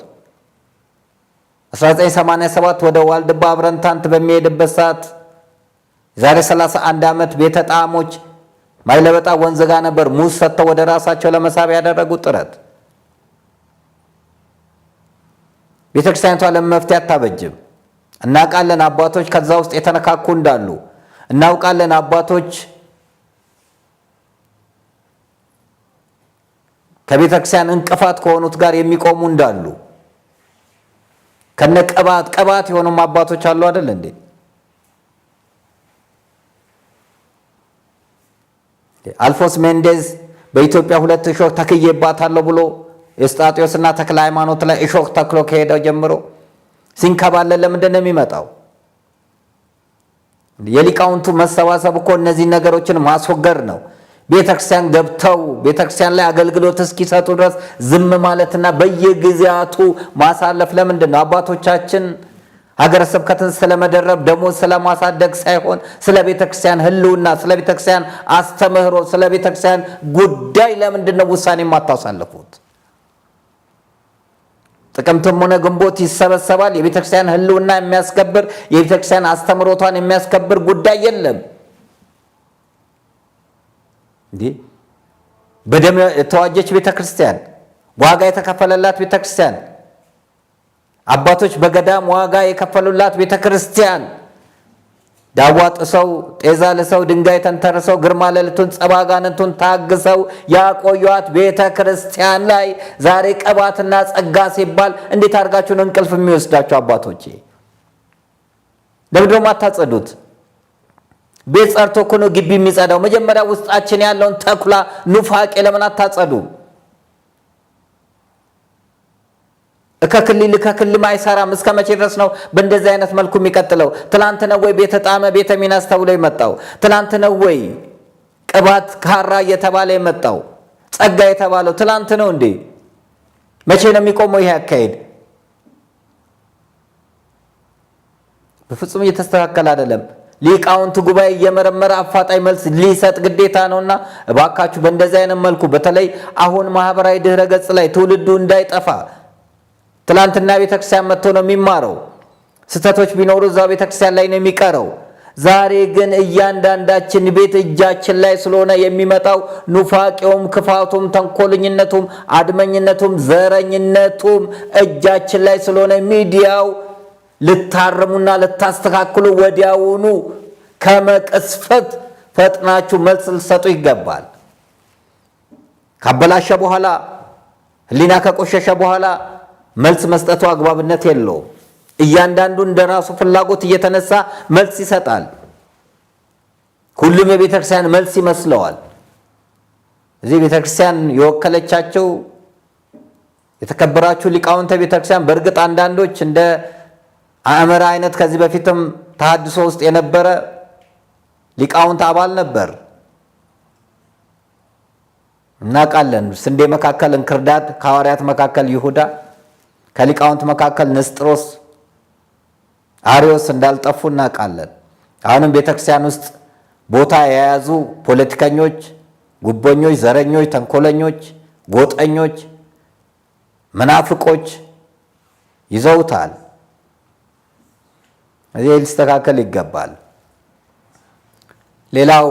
1987 ወደ ዋልድባ አብረንታንት በሚሄድበት ሰዓት ዛሬ 31 ዓመት ቤተ ጣዕሞች ማይለበጣ ወንዝ ጋር ነበር ሙዝ ሰጥተው ወደ ራሳቸው ለመሳብ ያደረጉት ጥረት። ቤተክርስቲያኒቷ ለመፍትሄ አታበጅም። እናውቃለን አባቶች ከዛ ውስጥ የተነካኩ እንዳሉ እናውቃለን። አባቶች ከቤተክርስቲያን እንቅፋት ከሆኑት ጋር የሚቆሙ እንዳሉ ከነቀባት የሆኑም አባቶች አሉ አይደል እንዴ? አልፎስ ሜንዴዝ በኢትዮጵያ 2 እሾህ ተክዬባታለሁ ብሎ ኤስጣቴዎስና ተክለ ሃይማኖት ላይ እሾህ ተክሎ ከሄደው ጀምሮ ሲንከባለል ለምንድን ነው የሚመጣው? የሊቃውንቱ መሰባሰብ እኮ እነዚህ ነገሮችን ማስወገድ ነው። ቤተክርስቲያን ገብተው ቤተክርስቲያን ላይ አገልግሎት እስኪሰጡ ድረስ ዝም ማለትና በየጊዜያቱ ማሳለፍ ለምንድን ነው? አባቶቻችን ሀገረ ስብከትን ስለመደረብ ደሞዝ ስለማሳደግ ሳይሆን ስለ ቤተክርስቲያን ሕልውና፣ ስለ ቤተክርስቲያን አስተምህሮ፣ ስለ ቤተክርስቲያን ጉዳይ ለምንድን ነው ውሳኔ የማታሳልፉት? ጥቅምትም ሆነ ግንቦት ይሰበሰባል። የቤተክርስቲያን ሕልውና የሚያስከብር የቤተክርስቲያን አስተምህሮቷን የሚያስከብር ጉዳይ የለም። እንዴ በደም የተዋጀች ቤተክርስቲያን፣ ዋጋ የተከፈለላት ቤተክርስቲያን፣ አባቶች በገዳም ዋጋ የከፈሉላት ቤተክርስቲያን፣ ዳዋ ጥሰው ጤዛ ልሰው ድንጋይ ተንተርሰው ግርማ ሌሊቱን ጸባጋንንቱን ታግሰው ያቆዩት ቤተክርስቲያን ላይ ዛሬ ቅባትና ጸጋ ሲባል እንዴት አድርጋችሁን እንቅልፍ የሚወስዳችሁ አባቶቼ? ለምንድን ነው የማታጸዱት? ቤት ጸርቶ እኮ ነው ግቢ የሚጸዳው። መጀመሪያ ውስጣችን ያለውን ተኩላ ኑፋቄ ለምን አታጸዱ? ከክልል አይሰራም። እስከ መቼ ድረስ ነው በእንደዚህ አይነት መልኩ የሚቀጥለው? ትላንት ነው ወይ ቤተ ጣመ ቤተ ሚናስ ተብሎ የመጣው? ትላንት ነው ወይ ቅባት ካራ እየተባለ የመጣው? ጸጋ የተባለው ትላንት ነው እንዴ? መቼ ነው የሚቆመው ይሄ አካሄድ? በፍጹም እየተስተካከለ አይደለም። ሊቃውንት ጉባኤ እየመረመረ አፋጣኝ መልስ ሊሰጥ ግዴታ ነውና እባካችሁ በእንደዚህ አይነት መልኩ በተለይ አሁን ማህበራዊ ድህረ ገጽ ላይ ትውልዱ እንዳይጠፋ ትላንትና ቤተክርስቲያን መጥቶ ነው የሚማረው። ስተቶች ቢኖሩ እዛ ቤተክርስቲያን ላይ ነው የሚቀረው። ዛሬ ግን እያንዳንዳችን ቤት እጃችን ላይ ስለሆነ የሚመጣው ኑፋቄውም፣ ክፋቱም፣ ተንኮልኝነቱም፣ አድመኝነቱም፣ ዘረኝነቱም እጃችን ላይ ስለሆነ ሚዲያው ልታርሙና ልታስተካክሉ ወዲያውኑ ከመቅስፈት ፈጥናችሁ መልስ ልሰጡ ይገባል። ካበላሸ በኋላ ሕሊና ከቆሸሸ በኋላ መልስ መስጠቱ አግባብነት የለውም። እያንዳንዱ እንደራሱ ፍላጎት እየተነሳ መልስ ይሰጣል። ሁሉም የቤተክርስቲያን መልስ ይመስለዋል። እዚህ ቤተክርስቲያን የወከለቻቸው የተከበራችሁ ሊቃውንተ ቤተክርስቲያን በእርግጥ አንዳንዶች እንደ አእምራ አይነት ከዚህ በፊትም ተሐድሶ ውስጥ የነበረ ሊቃውንት አባል ነበር እናውቃለን። ስንዴ መካከል እንክርዳድ፣ ከሐዋርያት መካከል ይሁዳ፣ ከሊቃውንት መካከል ንስጥሮስ፣ አርዮስ እንዳልጠፉ እናውቃለን። አሁንም ቤተክርስቲያን ውስጥ ቦታ የያዙ ፖለቲከኞች፣ ጉቦኞች፣ ዘረኞች፣ ተንኮለኞች፣ ጎጠኞች፣ መናፍቆች ይዘውታል። እዚህ ሊስተካከል ይገባል። ሌላው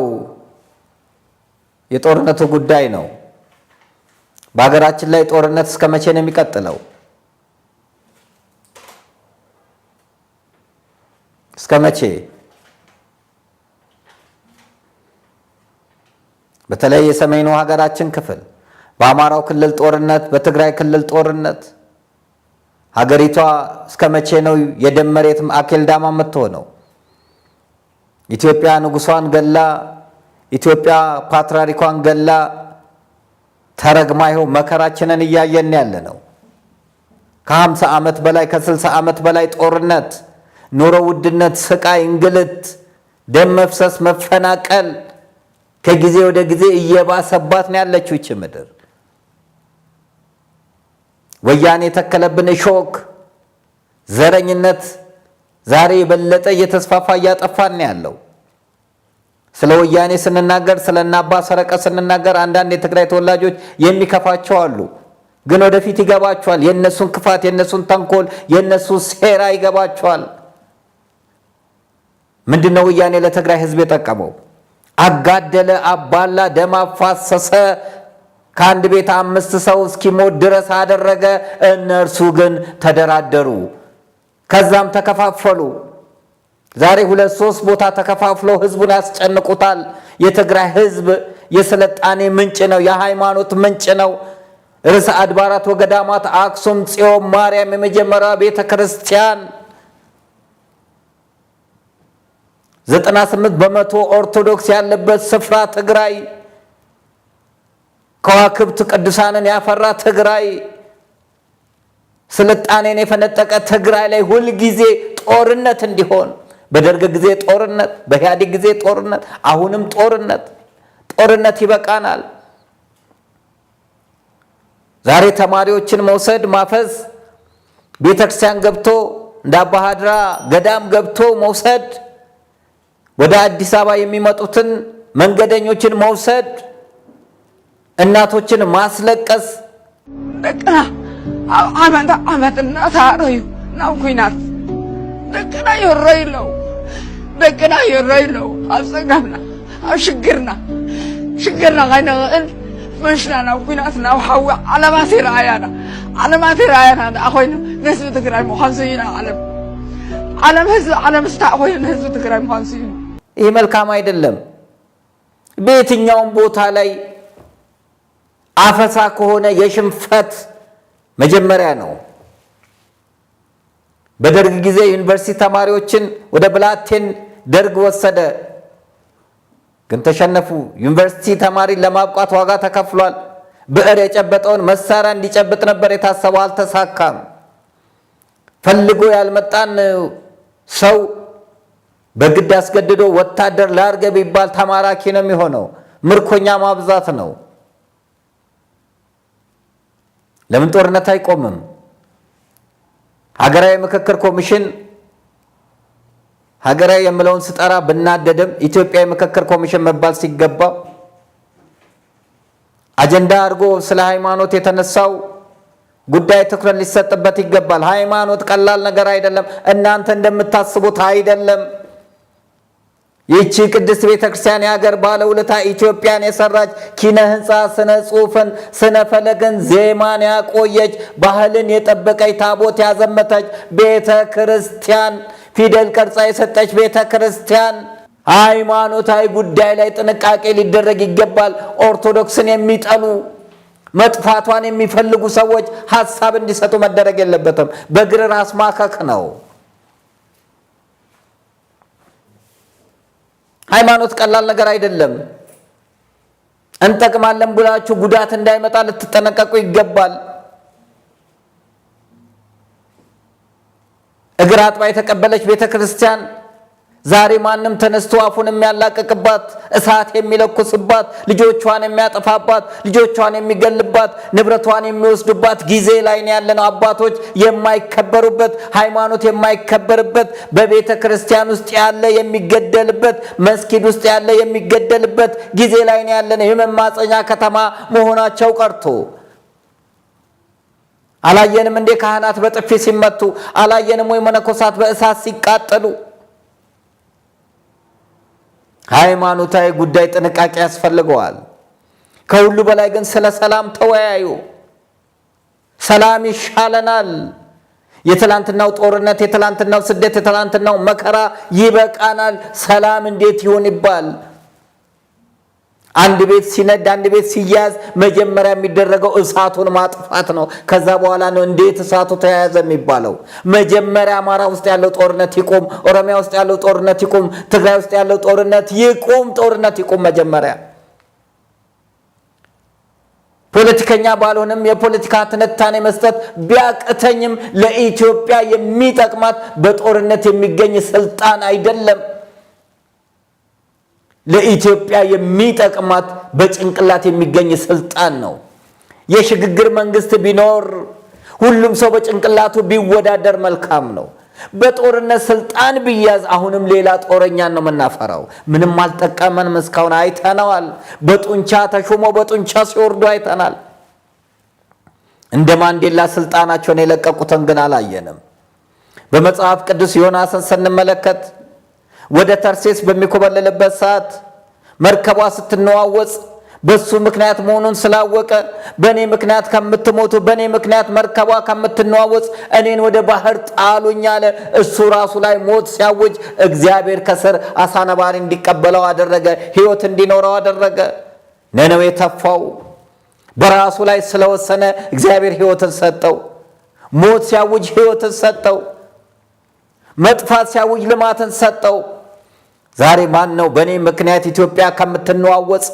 የጦርነቱ ጉዳይ ነው። በሀገራችን ላይ ጦርነት እስከ መቼ ነው የሚቀጥለው? እስከ መቼ? በተለይ የሰሜኑ ሀገራችን ክፍል በአማራው ክልል ጦርነት፣ በትግራይ ክልል ጦርነት ሀገሪቷ እስከ መቼ ነው የደም መሬት አኬልዳማ የምትሆነው? ኢትዮጵያ ንጉሷን ገላ፣ ኢትዮጵያ ፓትርያርኳን ገላ ተረግማ ይኸው መከራችንን እያየን ያለ ነው። ከ50 ዓመት በላይ ከ60 ዓመት በላይ ጦርነት፣ ኑሮ ውድነት፣ ስቃይ፣ እንግልት፣ ደም መፍሰስ፣ መፈናቀል ከጊዜ ወደ ጊዜ እየባሰባት ነው ያለችው ይህች ምድር። ወያኔ የተከለብን እሾክ ዘረኝነት ዛሬ የበለጠ እየተስፋፋ እያጠፋን ያለው። ስለ ወያኔ ስንናገር ስለና አባ ሰረቀ ስንናገር አንዳንድ የትግራይ ተወላጆች የሚከፋቸው አሉ። ግን ወደፊት ይገባቸዋል። የነሱን ክፋት፣ የነሱን ተንኮል፣ የነሱን ሴራ ይገባቸዋል። ምንድነው ወያኔ ለትግራይ ሕዝብ የጠቀመው? አጋደለ፣ አባላ፣ ደም አፋሰሰ፣ ከአንድ ቤት 5 ሰው እስኪሞት ድረስ አደረገ። እነርሱ ግን ተደራደሩ፣ ከዛም ተከፋፈሉ። ዛሬ 2-3 ቦታ ተከፋፍለው ህዝቡን ያስጨንቁታል። የትግራይ ህዝብ የስልጣኔ ምንጭ ነው፣ የሃይማኖት ምንጭ ነው። ርዕሰ አድባራት ወገዳማት አክሱም ጽዮን ማርያም የመጀመሪያ ቤተ ክርስቲያን 98% ኦርቶዶክስ ያለበት ስፍራ ትግራይ፣ ከዋክብት ቅዱሳንን ያፈራ ትግራይ፣ ስልጣኔን የፈነጠቀ ትግራይ ላይ ሁል ጊዜ ጦርነት እንዲሆን፣ በደርግ ጊዜ ጦርነት፣ በኢህአዴግ ጊዜ ጦርነት፣ አሁንም ጦርነት ይበቃናል። ዛሬ ተማሪዎችን መውሰድ ማፈዝ፣ ቤተክርስቲያን ገብቶ እንደ አባ ሀድራ ገዳም ገብቶ መውሰድ፣ ወደ አዲስ አበባ የሚመጡትን መንገደኞችን መውሰድ፣ እናቶችን ማስለቀስ ደቅና አመትና ታረዩ ናብ ኩናት ደቅና ይረይለው አብፀጋምና ኣብ ሽግርና ካይነቕእል መሽና ናብ ኩናት ናብ ሓዊ ዓለማት ይረኣያና ኮይኑ ንህዝቢ ትግራይ ምዃን ስዩና ዓለም ስታዕ ኮይኑ ንህዝቢ ትግራይ ምዃን ስዩና። ይህ መልካም አይደለም። በየትኛውም ቦታ ላይ አፈሳ ከሆነ የሽንፈት መጀመሪያ ነው። በደርግ ጊዜ ዩኒቨርሲቲ ተማሪዎችን ወደ ብላቴን ደርግ ወሰደ፣ ግን ተሸነፉ። ዩኒቨርሲቲ ተማሪ ለማብቃት ዋጋ ተከፍሏል። ብዕር የጨበጠውን መሳሪያ እንዲጨብጥ ነበር የታሰበው፣ አልተሳካም። ፈልጎ ያልመጣን ሰው በግድ አስገድዶ ወታደር ላርገ ቢባል ተማራኪ ነው የሚሆነው። ምርኮኛ ማብዛት ነው። ለምን ጦርነት አይቆምም? ሀገራዊ ምክክር ኮሚሽን ሀገራዊ የምለውን ስጠራ ብናደድም ኢትዮጵያዊ ምክክር ኮሚሽን መባል ሲገባ አጀንዳ አድርጎ ስለ ሃይማኖት የተነሳው ጉዳይ ትኩረት ሊሰጥበት ይገባል። ሃይማኖት ቀላል ነገር አይደለም። እናንተ እንደምታስቡት አይደለም። ይህቺ ቅድስት ቤተክርስቲያን የሀገር ባለውለታ ኢትዮጵያን የሰራች ኪነ ህንፃ፣ ስነ ጽሑፍን፣ ስነ ፈለግን፣ ዜማን ያቆየች፣ ባህልን የጠበቀች፣ ታቦት ያዘመተች ቤተ ክርስቲያን፣ ፊደል ቀርጻ የሰጠች ቤተ ክርስቲያን። ሃይማኖታዊ ጉዳይ ላይ ጥንቃቄ ሊደረግ ይገባል። ኦርቶዶክስን የሚጠሉ መጥፋቷን የሚፈልጉ ሰዎች ሀሳብ እንዲሰጡ መደረግ የለበትም። በእግር ራስ ማከክ ነው። ሃይማኖት ቀላል ነገር አይደለም። እንጠቅማለን ብላችሁ ጉዳት እንዳይመጣ ልትጠነቀቁ ይገባል። እግር አጥባ የተቀበለች ቤተክርስቲያን ዛሬ ማንም ተነስቶ አፉን የሚያላቅቅባት፣ እሳት የሚለኩስባት፣ ልጆቿን የሚያጠፋባት፣ ልጆቿን የሚገልባት፣ ንብረቷን የሚወስዱባት ጊዜ ላይ ነው ያለነው። አባቶች የማይከበሩበት፣ ሃይማኖት የማይከበርበት፣ በቤተ ክርስቲያን ውስጥ ያለ የሚገደልበት፣ መስጊድ ውስጥ ያለ የሚገደልበት ጊዜ ላይ ነው ያለነው። የመማፀኛ ከተማ መሆናቸው ቀርቶ አላየንም እንዴ ካህናት በጥፊ ሲመቱ? አላየንም ወይ መነኮሳት በእሳት ሲቃጠሉ? ሃይማኖታዊ ጉዳይ ጥንቃቄ ያስፈልገዋል። ከሁሉ በላይ ግን ስለ ሰላም ተወያዩ። ሰላም ይሻለናል። የትላንትናው ጦርነት፣ የትላንትናው ስደት፣ የትላንትናው መከራ ይበቃናል። ሰላም እንዴት ይሆን ይባል? አንድ ቤት ሲነድ፣ አንድ ቤት ሲያዝ መጀመሪያ የሚደረገው እሳቱን ማጥፋት ነው። ከዛ በኋላ ነው እንዴት እሳቱ ተያያዘ የሚባለው። መጀመሪያ አማራ ውስጥ ያለው ጦርነት ይቁም፣ ኦሮሚያ ውስጥ ያለው ጦርነት ይቁም፣ ትግራይ ውስጥ ያለው ጦርነት ይቁም መጀመሪያ። ፖለቲከኛ ባልሆንም የፖለቲካ ትንታኔ መስጠት ቢያቅተኝም ለኢትዮጵያ የሚጠቅማት በጦርነት የሚገኝ ስልጣን አይደለም። ለኢትዮጵያ የሚጠቅማት በጭንቅላት የሚገኝ ስልጣን ነው። የሽግግር መንግስት ቢኖር ሁሉም ሰው በጭንቅላቱ ቢወዳደር መልካም ነው። በጦርነት ስልጣን ቢያዝ አሁንም ሌላ ጦረኛ ነው የምናፈራው። ምንም አልጠቀመንም። እስካሁን አይተናል። በጡንቻ ተሾሞ በጡንቻ ሲወርዱ አይተናል። እንደ ማንዴላ ስልጣናቸውን የለቀቁትን ግን አላየንም። በመጽሐፍ ቅዱስ ዮናስን ስንመለከት ወደ ተርሴስ በሚኮበለልበት ሰዓት መርከቧ ስትነዋወጽ በሱ ምክንያት መሆኑን ስላወቀ በኔ ምክንያት ከምትሞቱ በኔ ምክንያት መርከቧ ከምትነዋወጽ እኔን ወደ ባህር ጣሉኝ አለ። እሱ ራሱ ላይ ሞት ሲያውጅ እግዚአብሔር ከስር አሳ ነባሪ እንዲቀበለው አደረገ፣ ሕይወት እንዲኖረው አደረገ። ነነዌ ተፋው በራሱ ላይ ስለወሰነ እግዚአብሔር ሕይወትን ሰጠው። ሞት ሲያውጅ ሕይወትን ሰጠው። መጥፋት ሲያውጅ ልማትን ሰጠው። ዛሬ ማን ነው በኔ ምክንያት ኢትዮጵያ ከምትነዋወጽ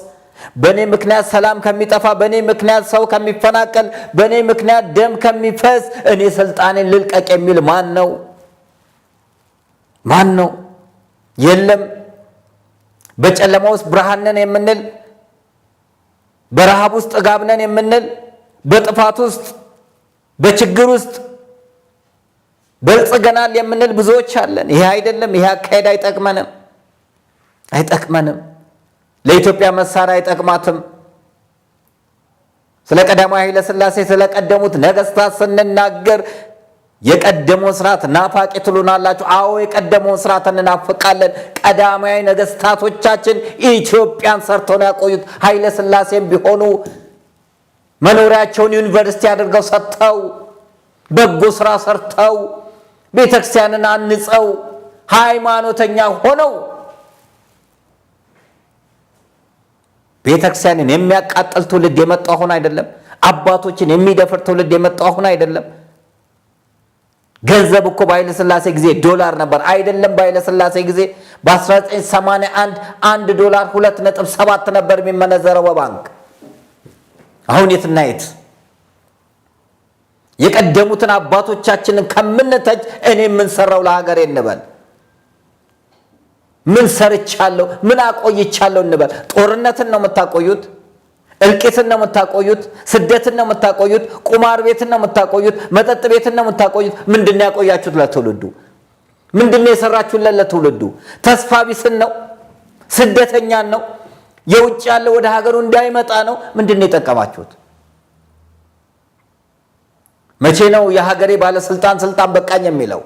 በኔ ምክንያት ሰላም ከሚጠፋ በኔ ምክንያት ሰው ከሚፈናቀል በኔ ምክንያት ደም ከሚፈስ እኔ ስልጣኔን ልልቀቅ የሚል ማን ነው? ማን ነው? የለም። በጨለማ ውስጥ ብርሃን ነን የምንል፣ በረሃብ ውስጥ ጥጋብ ነን የምንል፣ በጥፋት ውስጥ በችግር ውስጥ በልጽገናል የምንል ብዙዎች አለን። ይሄ አይደለም። ይሄ አካሄድ አይጠቅመንም። ለኢትዮጵያ መሳሪያ አይጠቅማትም። ስለ ቀዳማዊ ኃይለ ሥላሴ ስለቀደሙት ነገስታት ስንናገር የቀደመውን ስርዓት ናፋቂ ትሉናላችሁ። አዎ የቀደመውን ስርዓት እንናፍቃለን። ቀዳማዊ ነገስታቶቻችን ኢትዮጵያን ሰርተው ነው ያቆዩት። ኃይለ ሥላሴም ቢሆኑ መኖሪያቸውን ዩኒቨርሲቲ አድርገው ሰጥተው በጎ ስራ ሰርተው ቤተክርስቲያንን አንጸው ሃይማኖተኛ ሆነው ቤተክርስቲያንን የሚያቃጥል ትውልድ የመጣው አሁን አይደለም። አባቶችን የሚደፍር ትውልድ የመጣው አሁን አይደለም። ገንዘብ እኮ በኃይለ ሥላሴ ጊዜ ዶላር ነበር አይደለም? በኃይለ ሥላሴ ጊዜ በ1981 1 ዶላር 2.7 ነበር የሚመነዘረው በባንክ። አሁን የትና የት? የቀደሙትን አባቶቻችንን ከምንተች እኔ ምን ሰራው ለሀገሬ እንበል። ምን ሰርቻለሁ ምን አቆይቻለሁ እንበል። ጦርነትን ነው የምታቆዩት፣ እልቂትን ነው የምታቆዩት፣ ስደትን ነው የምታቆዩት፣ ቁማር ቤትን ነው የምታቆዩት፣ መጠጥ ቤትን ነው የምታቆዩት። ምንድነው ያቆያችሁት ለትውልዱ? ምንድነው የሰራችሁለት ለትውልዱ? ተስፋ ቢስን ነው፣ ስደተኛን ነው፣ የውጭ ያለው ወደ ሀገሩ እንዳይመጣ ነው። ምንድነው የጠቀማችሁት? መቼ ነው የሀገሬ ባለስልጣን ስልጣን በቃኝ የሚለው?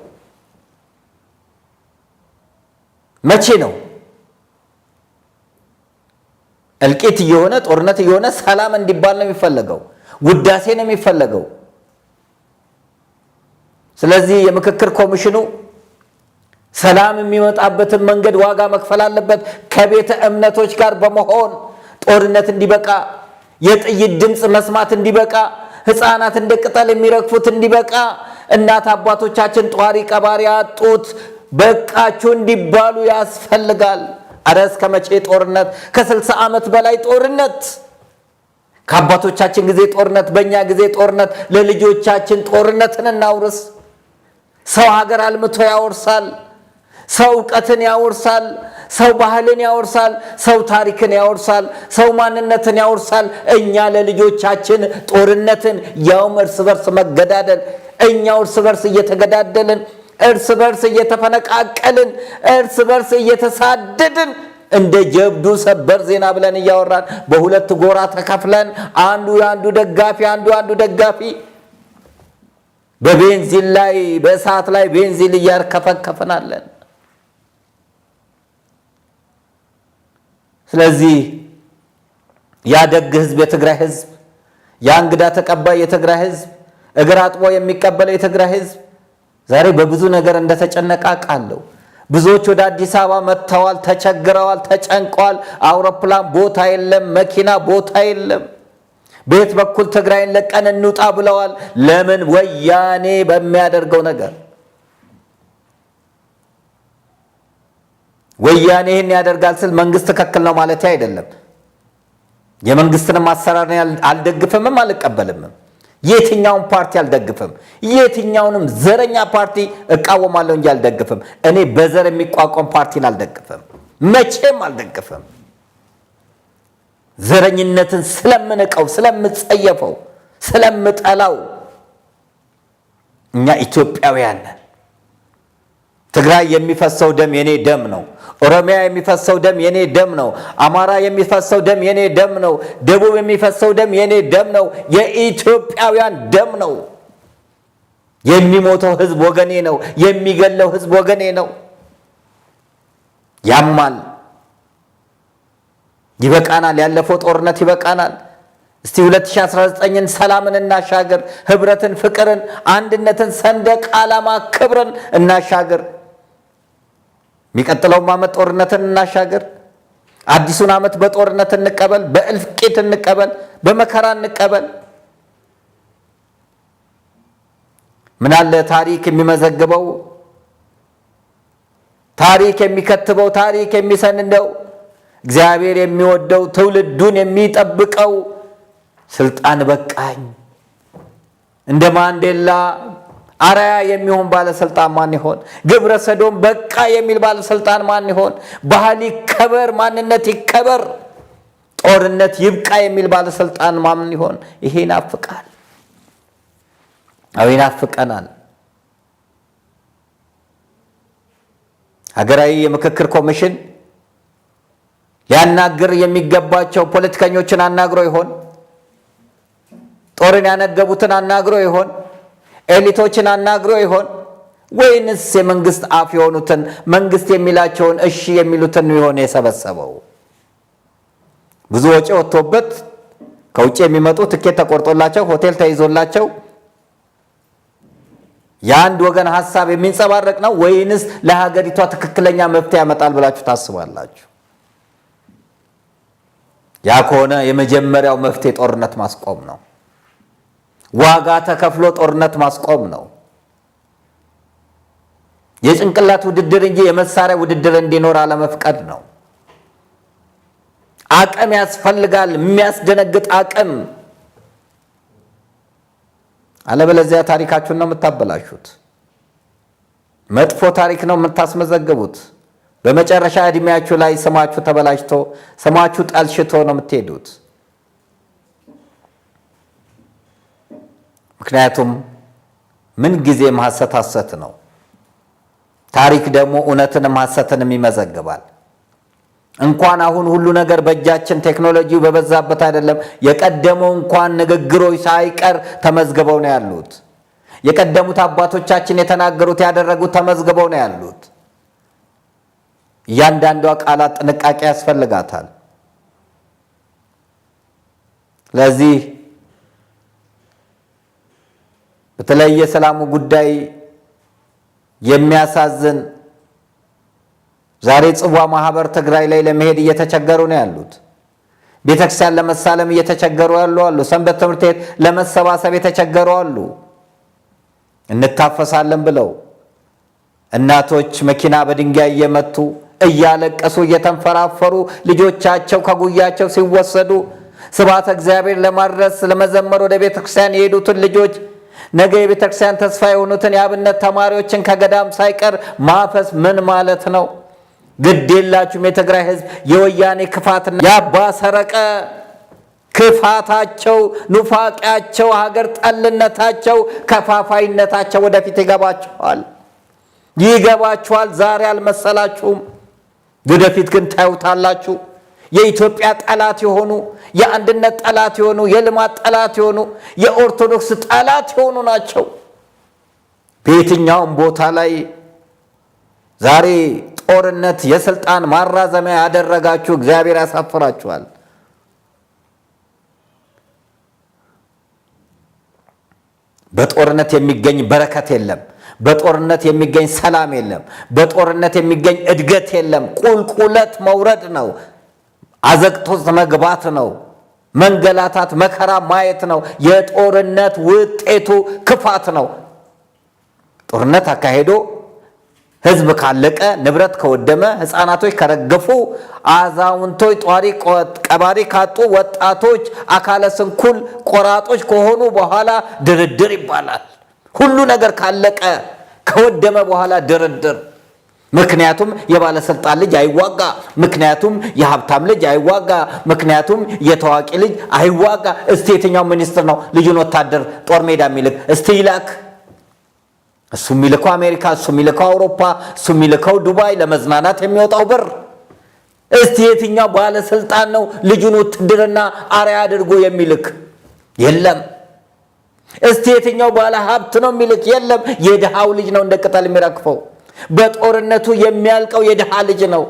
መቼ ነው? እልቂት እየሆነ ጦርነት እየሆነ ሰላም እንዲባል ነው የሚፈለገው፣ ውዳሴ ነው የሚፈለገው። ስለዚህ የምክክር ኮሚሽኑ ሰላም የሚመጣበትን መንገድ ዋጋ መክፈል አለበት። ከቤተ እምነቶች ጋር በመሆን ጦርነት እንዲበቃ፣ የጥይት ድምፅ መስማት እንዲበቃ፣ ሕፃናት እንደ ቅጠል የሚረግፉት እንዲበቃ፣ እናት አባቶቻችን ጧሪ ቀባሪ ያጡት በቃችሁ እንዲባሉ ያስፈልጋል። አረ እስከ መቼ ጦርነት? ከ60 ዓመት በላይ ጦርነት። ከአባቶቻችን ጊዜ ጦርነት፣ በእኛ ጊዜ ጦርነት። ለልጆቻችን ጦርነትን እናውርስ። ሰው ሀገር አልምቶ ያወርሳል። ሰው እውቀትን ያወርሳል። ሰው ባህልን ያወርሳል። ሰው ታሪክን ያወርሳል። ሰው ማንነትን ያወርሳል። እኛ ለልጆቻችን ጦርነትን፣ ያውም እርስ በርስ መገዳደል፣ እኛው እርስ በርስ እየተገዳደልን፣ እርስ በርስ እየተፈነቃቀልን፣ እርስ በርስ እየተሳደድን እንደ ጀብዱ ሰበር ዜና ብለን እያወራን በሁለት ጎራ ተከፍለን አንዱ ያንዱ ደጋፊ አንዱ ደጋፊ በቤንዚን ላይ በእሳት ላይ ቤንዚን እያርከፈከፈናለን። ስለዚህ ያ ደግ ህዝብ የትግራይ ህዝብ፣ ያ እንግዳ ተቀባይ የትግራይ ህዝብ፣ እግር አጥቦ የሚቀበለው የትግራይ ህዝብ ዛሬ በብዙ ነገር እንደተጨነቀ አውቃለሁ። ብዙዎች ወደ አዲስ አበባ መጥተዋል፣ ተቸግረዋል፣ ተጨንቀዋል። አውሮፕላን ቦታ የለም፣ መኪና ቦታ የለም። በየት በኩል ትግራይን ለቀን እንውጣ ብለዋል። ለምን? ወያኔ በሚያደርገው ነገር። ወያኔ ይህን ያደርጋል ስል መንግስት ትክክል ነው ማለት አይደለም። የመንግስትንም አሰራር አልደግፍምም አልቀበልምም። የትኛውን ፓርቲ አልደግፍም። የትኛውንም ዘረኛ ፓርቲ እቃወማለሁ እንጂ አልደግፍም። እኔ በዘር የሚቋቋም ፓርቲን አልደግፍም፣ መቼም አልደግፍም። ዘረኝነትን ስለምንቀው፣ ስለምጸየፈው፣ ስለምጠላው እኛ ኢትዮጵያውያን ነን። ትግራይ የሚፈሰው ደም የኔ ደም ነው። ኦሮሚያ የሚፈሰው ደም የኔ ደም ነው። አማራ የሚፈሰው ደም የኔ ደም ነው። ደቡብ የሚፈሰው ደም የኔ ደም ነው። የኢትዮጵያውያን ደም ነው። የሚሞተው ህዝብ ወገኔ ነው። የሚገለው ህዝብ ወገኔ ነው። ያማል። ይበቃናል። ያለፈው ጦርነት ይበቃናል። እስቲ 2019ን ሰላምን እናሻገር፣ ህብረትን፣ ፍቅርን፣ አንድነትን፣ ሰንደቅ ዓላማ ክብርን እናሻገር። የሚቀጥለውም ዓመት ጦርነትን እናሻገር። አዲሱን ዓመት በጦርነት እንቀበል፣ በእልቂት እንቀበል፣ በመከራ እንቀበል። ምን አለ ታሪክ የሚመዘግበው፣ ታሪክ የሚከትበው፣ ታሪክ የሚሰንደው፣ እግዚአብሔር የሚወደው፣ ትውልዱን የሚጠብቀው ስልጣን በቃኝ እንደ ማንዴላ አራያ የሚሆን ባለስልጣን ማን ይሆን? ግብረ ሰዶም በቃ የሚል ባለስልጣን ማን ይሆን? ባህል ይከበር፣ ማንነት ይከበር፣ ጦርነት ይብቃ የሚል ባለስልጣን ማን ይሆን? ይሄ ይናፍቃል። ይናፍቀናል። ሀገራዊ የምክክር ኮሚሽን ሊያናግር የሚገባቸው ፖለቲከኞችን አናግሮ ይሆን? ጦርን ያነገቡትን አናግሮ ይሆን? ኤሊቶችን አናግሮ ይሆን? ወይንስ የመንግስት አፍ የሆኑትን መንግስት የሚላቸውን እሺ የሚሉትን ይሆን የሰበሰበው? ብዙ ወጪ ወጥቶበት ከውጭ የሚመጡ ትኬት ተቆርጦላቸው ሆቴል ተይዞላቸው የአንድ ወገን ሐሳብ የሚንጸባረቅ ነው ወይንስ ለሀገሪቷ ትክክለኛ መፍትሄ ያመጣል ብላችሁ ታስባላችሁ? ያ ከሆነ የመጀመሪያው መፍትሄ ጦርነት ማስቆም ነው። ዋጋ ተከፍሎ ጦርነት ማስቆም ነው። የጭንቅላት ውድድር እንጂ የመሳሪያ ውድድር እንዲኖር አለመፍቀድ ነው። አቅም ያስፈልጋል፣ የሚያስደነግጥ አቅም። አለበለዚያ ታሪካችሁን ነው የምታበላሹት። መጥፎ ታሪክ ነው የምታስመዘግቡት። በመጨረሻ እድሜያችሁ ላይ ስማችሁ ተበላሽቶ ስማችሁ ጠልሽቶ ነው የምትሄዱት። ምክንያቱም ምን ጊዜም ሐሰት ሐሰት ነው። ታሪክ ደግሞ እውነትንም ሐሰትንም ይመዘግባል። እንኳን አሁን ሁሉ ነገር በእጃችን ቴክኖሎጂው በበዛበት አይደለም፣ የቀደመው እንኳን ንግግሮች ሳይቀር ተመዝግበው ነው ያሉት። የቀደሙት አባቶቻችን የተናገሩት ያደረጉት ተመዝግበው ነው ያሉት። እያንዳንዷ ቃላት ጥንቃቄ ያስፈልጋታል። ለዚህ በተለይ የሰላሙ ጉዳይ የሚያሳዝን ዛሬ ጽዋ ማህበር ትግራይ ላይ ለመሄድ እየተቸገሩ ነው ያሉት። ቤተክርስቲያን ለመሳለም እየተቸገሩ ያሉ አሉ። ሰንበት ትምህርት ቤት ለመሰባሰብ የተቸገሩ አሉ። እንታፈሳለን ብለው እናቶች መኪና በድንጋይ እየመቱ እያለቀሱ እየተንፈራፈሩ ልጆቻቸው ከጉያቸው ሲወሰዱ ስብሐተ እግዚአብሔር ለማድረስ ለመዘመር ወደ ቤተክርስቲያን የሄዱትን ልጆች ነገ የቤተክርስቲያን ተስፋ የሆኑትን የአብነት ተማሪዎችን ከገዳም ሳይቀር ማፈስ ምን ማለት ነው? ግድ የላችሁም። የትግራይ ህዝብ የወያኔ ክፋትና የአባ ሰረቀ ክፋታቸው፣ ኑፋቂያቸው፣ ሀገር ጠልነታቸው፣ ከፋፋይነታቸው ወደፊት ይገባችኋል። ዛሬ አልመሰላችሁም፣ ወደፊት ግን ታዩታላችሁ። የኢትዮጵያ ጠላት የሆኑ የአንድነት ጠላት የሆኑ የልማት ጠላት የሆኑ የኦርቶዶክስ ጠላት የሆኑ ናቸው። በየትኛውም ቦታ ላይ ዛሬ ጦርነት የስልጣን ማራዘሚያ ያደረጋችሁ እግዚአብሔር ያሳፍራችኋል። በጦርነት የሚገኝ በረከት የለም። በጦርነት የሚገኝ ሰላም የለም። በጦርነት የሚገኝ እድገት የለም። ቁልቁለት መውረድ ነው። አዘቅቶ መግባት ነው። መንገላታት፣ መከራ ማየት ነው። የጦርነት ውጤቱ ክፋት ነው። ጦርነት አካሄዶ ህዝብ ካለቀ፣ ንብረት ከወደመ፣ ህፃናቶች ከረገፉ፣ አዛውንቶች ጧሪ ቀባሪ ካጡ፣ ወጣቶች አካለ ስንኩል ቆራጦች ከሆኑ በኋላ ድርድር ይባላል። ሁሉ ነገር ካለቀ ከወደመ በኋላ ድርድር። ምክንያቱም የባለስልጣን ልጅ አይዋጋ፣ ምክንያቱም የሀብታም ልጅ አይዋጋ፣ ምክንያቱም የታዋቂ ልጅ አይዋጋ። እስቲ የትኛው ሚኒስትር ነው ልጁን ወታደር ጦር ሜዳ የሚልክ? እስቲ ይላክ። እሱ የሚልከው አሜሪካ፣ እሱ የሚልከው አውሮፓ፣ እሱ የሚልከው ዱባይ ለመዝናናት የሚወጣው ብር። እስቲ የትኛው ባለስልጣን ነው ልጁን ውትድርና አርአያ አድርጎ የሚልክ? የለም። እስቲ የትኛው ባለ ሀብት ነው የሚልክ? የለም። የድሃው ልጅ ነው እንደ ቅጠል የሚረግፈው። በጦርነቱ የሚያልቀው የድሃ ልጅ ነው።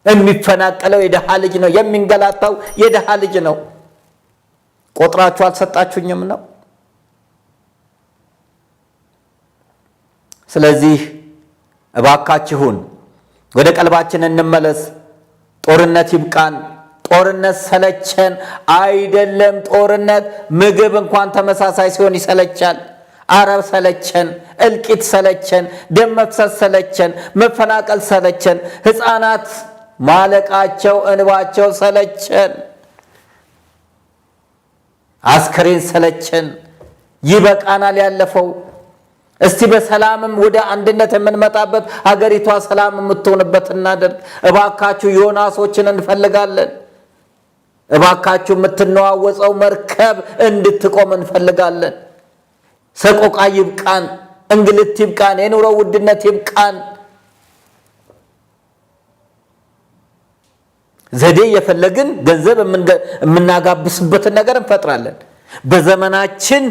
የሚፈናቀለው የደሃ ልጅ ነው። የሚንገላታው የደሃ ልጅ ነው። ቆጥራችሁ አልሰጣችሁኝም ነው። ስለዚህ እባካችሁን ወደ ቀልባችን እንመለስ። ጦርነት ይብቃን። ጦርነት ሰለቸን። አይደለም ጦርነት፣ ምግብ እንኳን ተመሳሳይ ሲሆን ይሰለቻል። አረብ ሰለቸን፣ እልቂት ሰለቸን፣ ደም መፍሰስ ሰለቸን፣ መፈናቀል ሰለቸን፣ ሕፃናት ማለቃቸው እንባቸው ሰለቸን፣ አስከሬን ሰለቸን። ይበቃናል ያለፈው። እስቲ በሰላምም ወደ አንድነት የምንመጣበት ሀገሪቷ ሰላም የምትሆንበት እናደርግ። እባካችሁ ዮናሶችን እንፈልጋለን። እባካችሁ የምትነዋወፀው መርከብ እንድትቆም እንፈልጋለን። ሰቆቃ ይብቃን፣ እንግልት ይብቃን፣ የኑሮ ውድነት ይብቃን። ዘዴ የፈለግን ገንዘብ የምናጋብስበትን ነገር እንፈጥራለን። በዘመናችን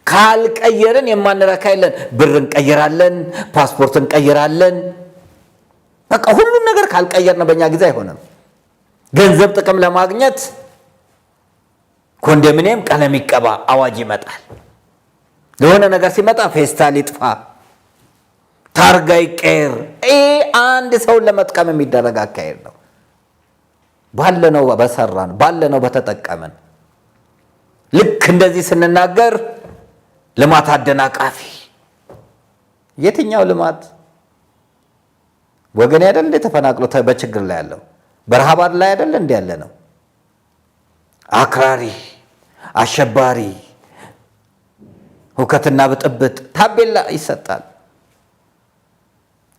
ካልቀየርን የማንረካ የለን። ብር እንቀይራለን፣ ፓስፖርት እንቀይራለን። በቃ ሁሉን ነገር ካልቀየርን በእኛ ጊዜ አይሆንም። ገንዘብ ጥቅም ለማግኘት ኮንዶሚኒየም ቀለም ይቀባ አዋጅ ይመጣል። ለሆነ ነገር ሲመጣ ፌስታል ይጥፋ፣ ታርጋ ይቀየር። አንድ ሰውን ለመጥቀም የሚደረግ አካሄድ ነው። ባለነው በሰራን፣ ባለነው በተጠቀምን። ልክ እንደዚህ ስንናገር ልማት አደናቃፊ። የትኛው ልማት? ወገን አይደል እንደ ተፈናቅሎ በችግር ላይ ያለው? በረሃብ ላይ አይደል እንደ ያለ ነው? አክራሪ፣ አሸባሪ፣ ሁከትና ብጥብጥ ታቤላ ይሰጣል።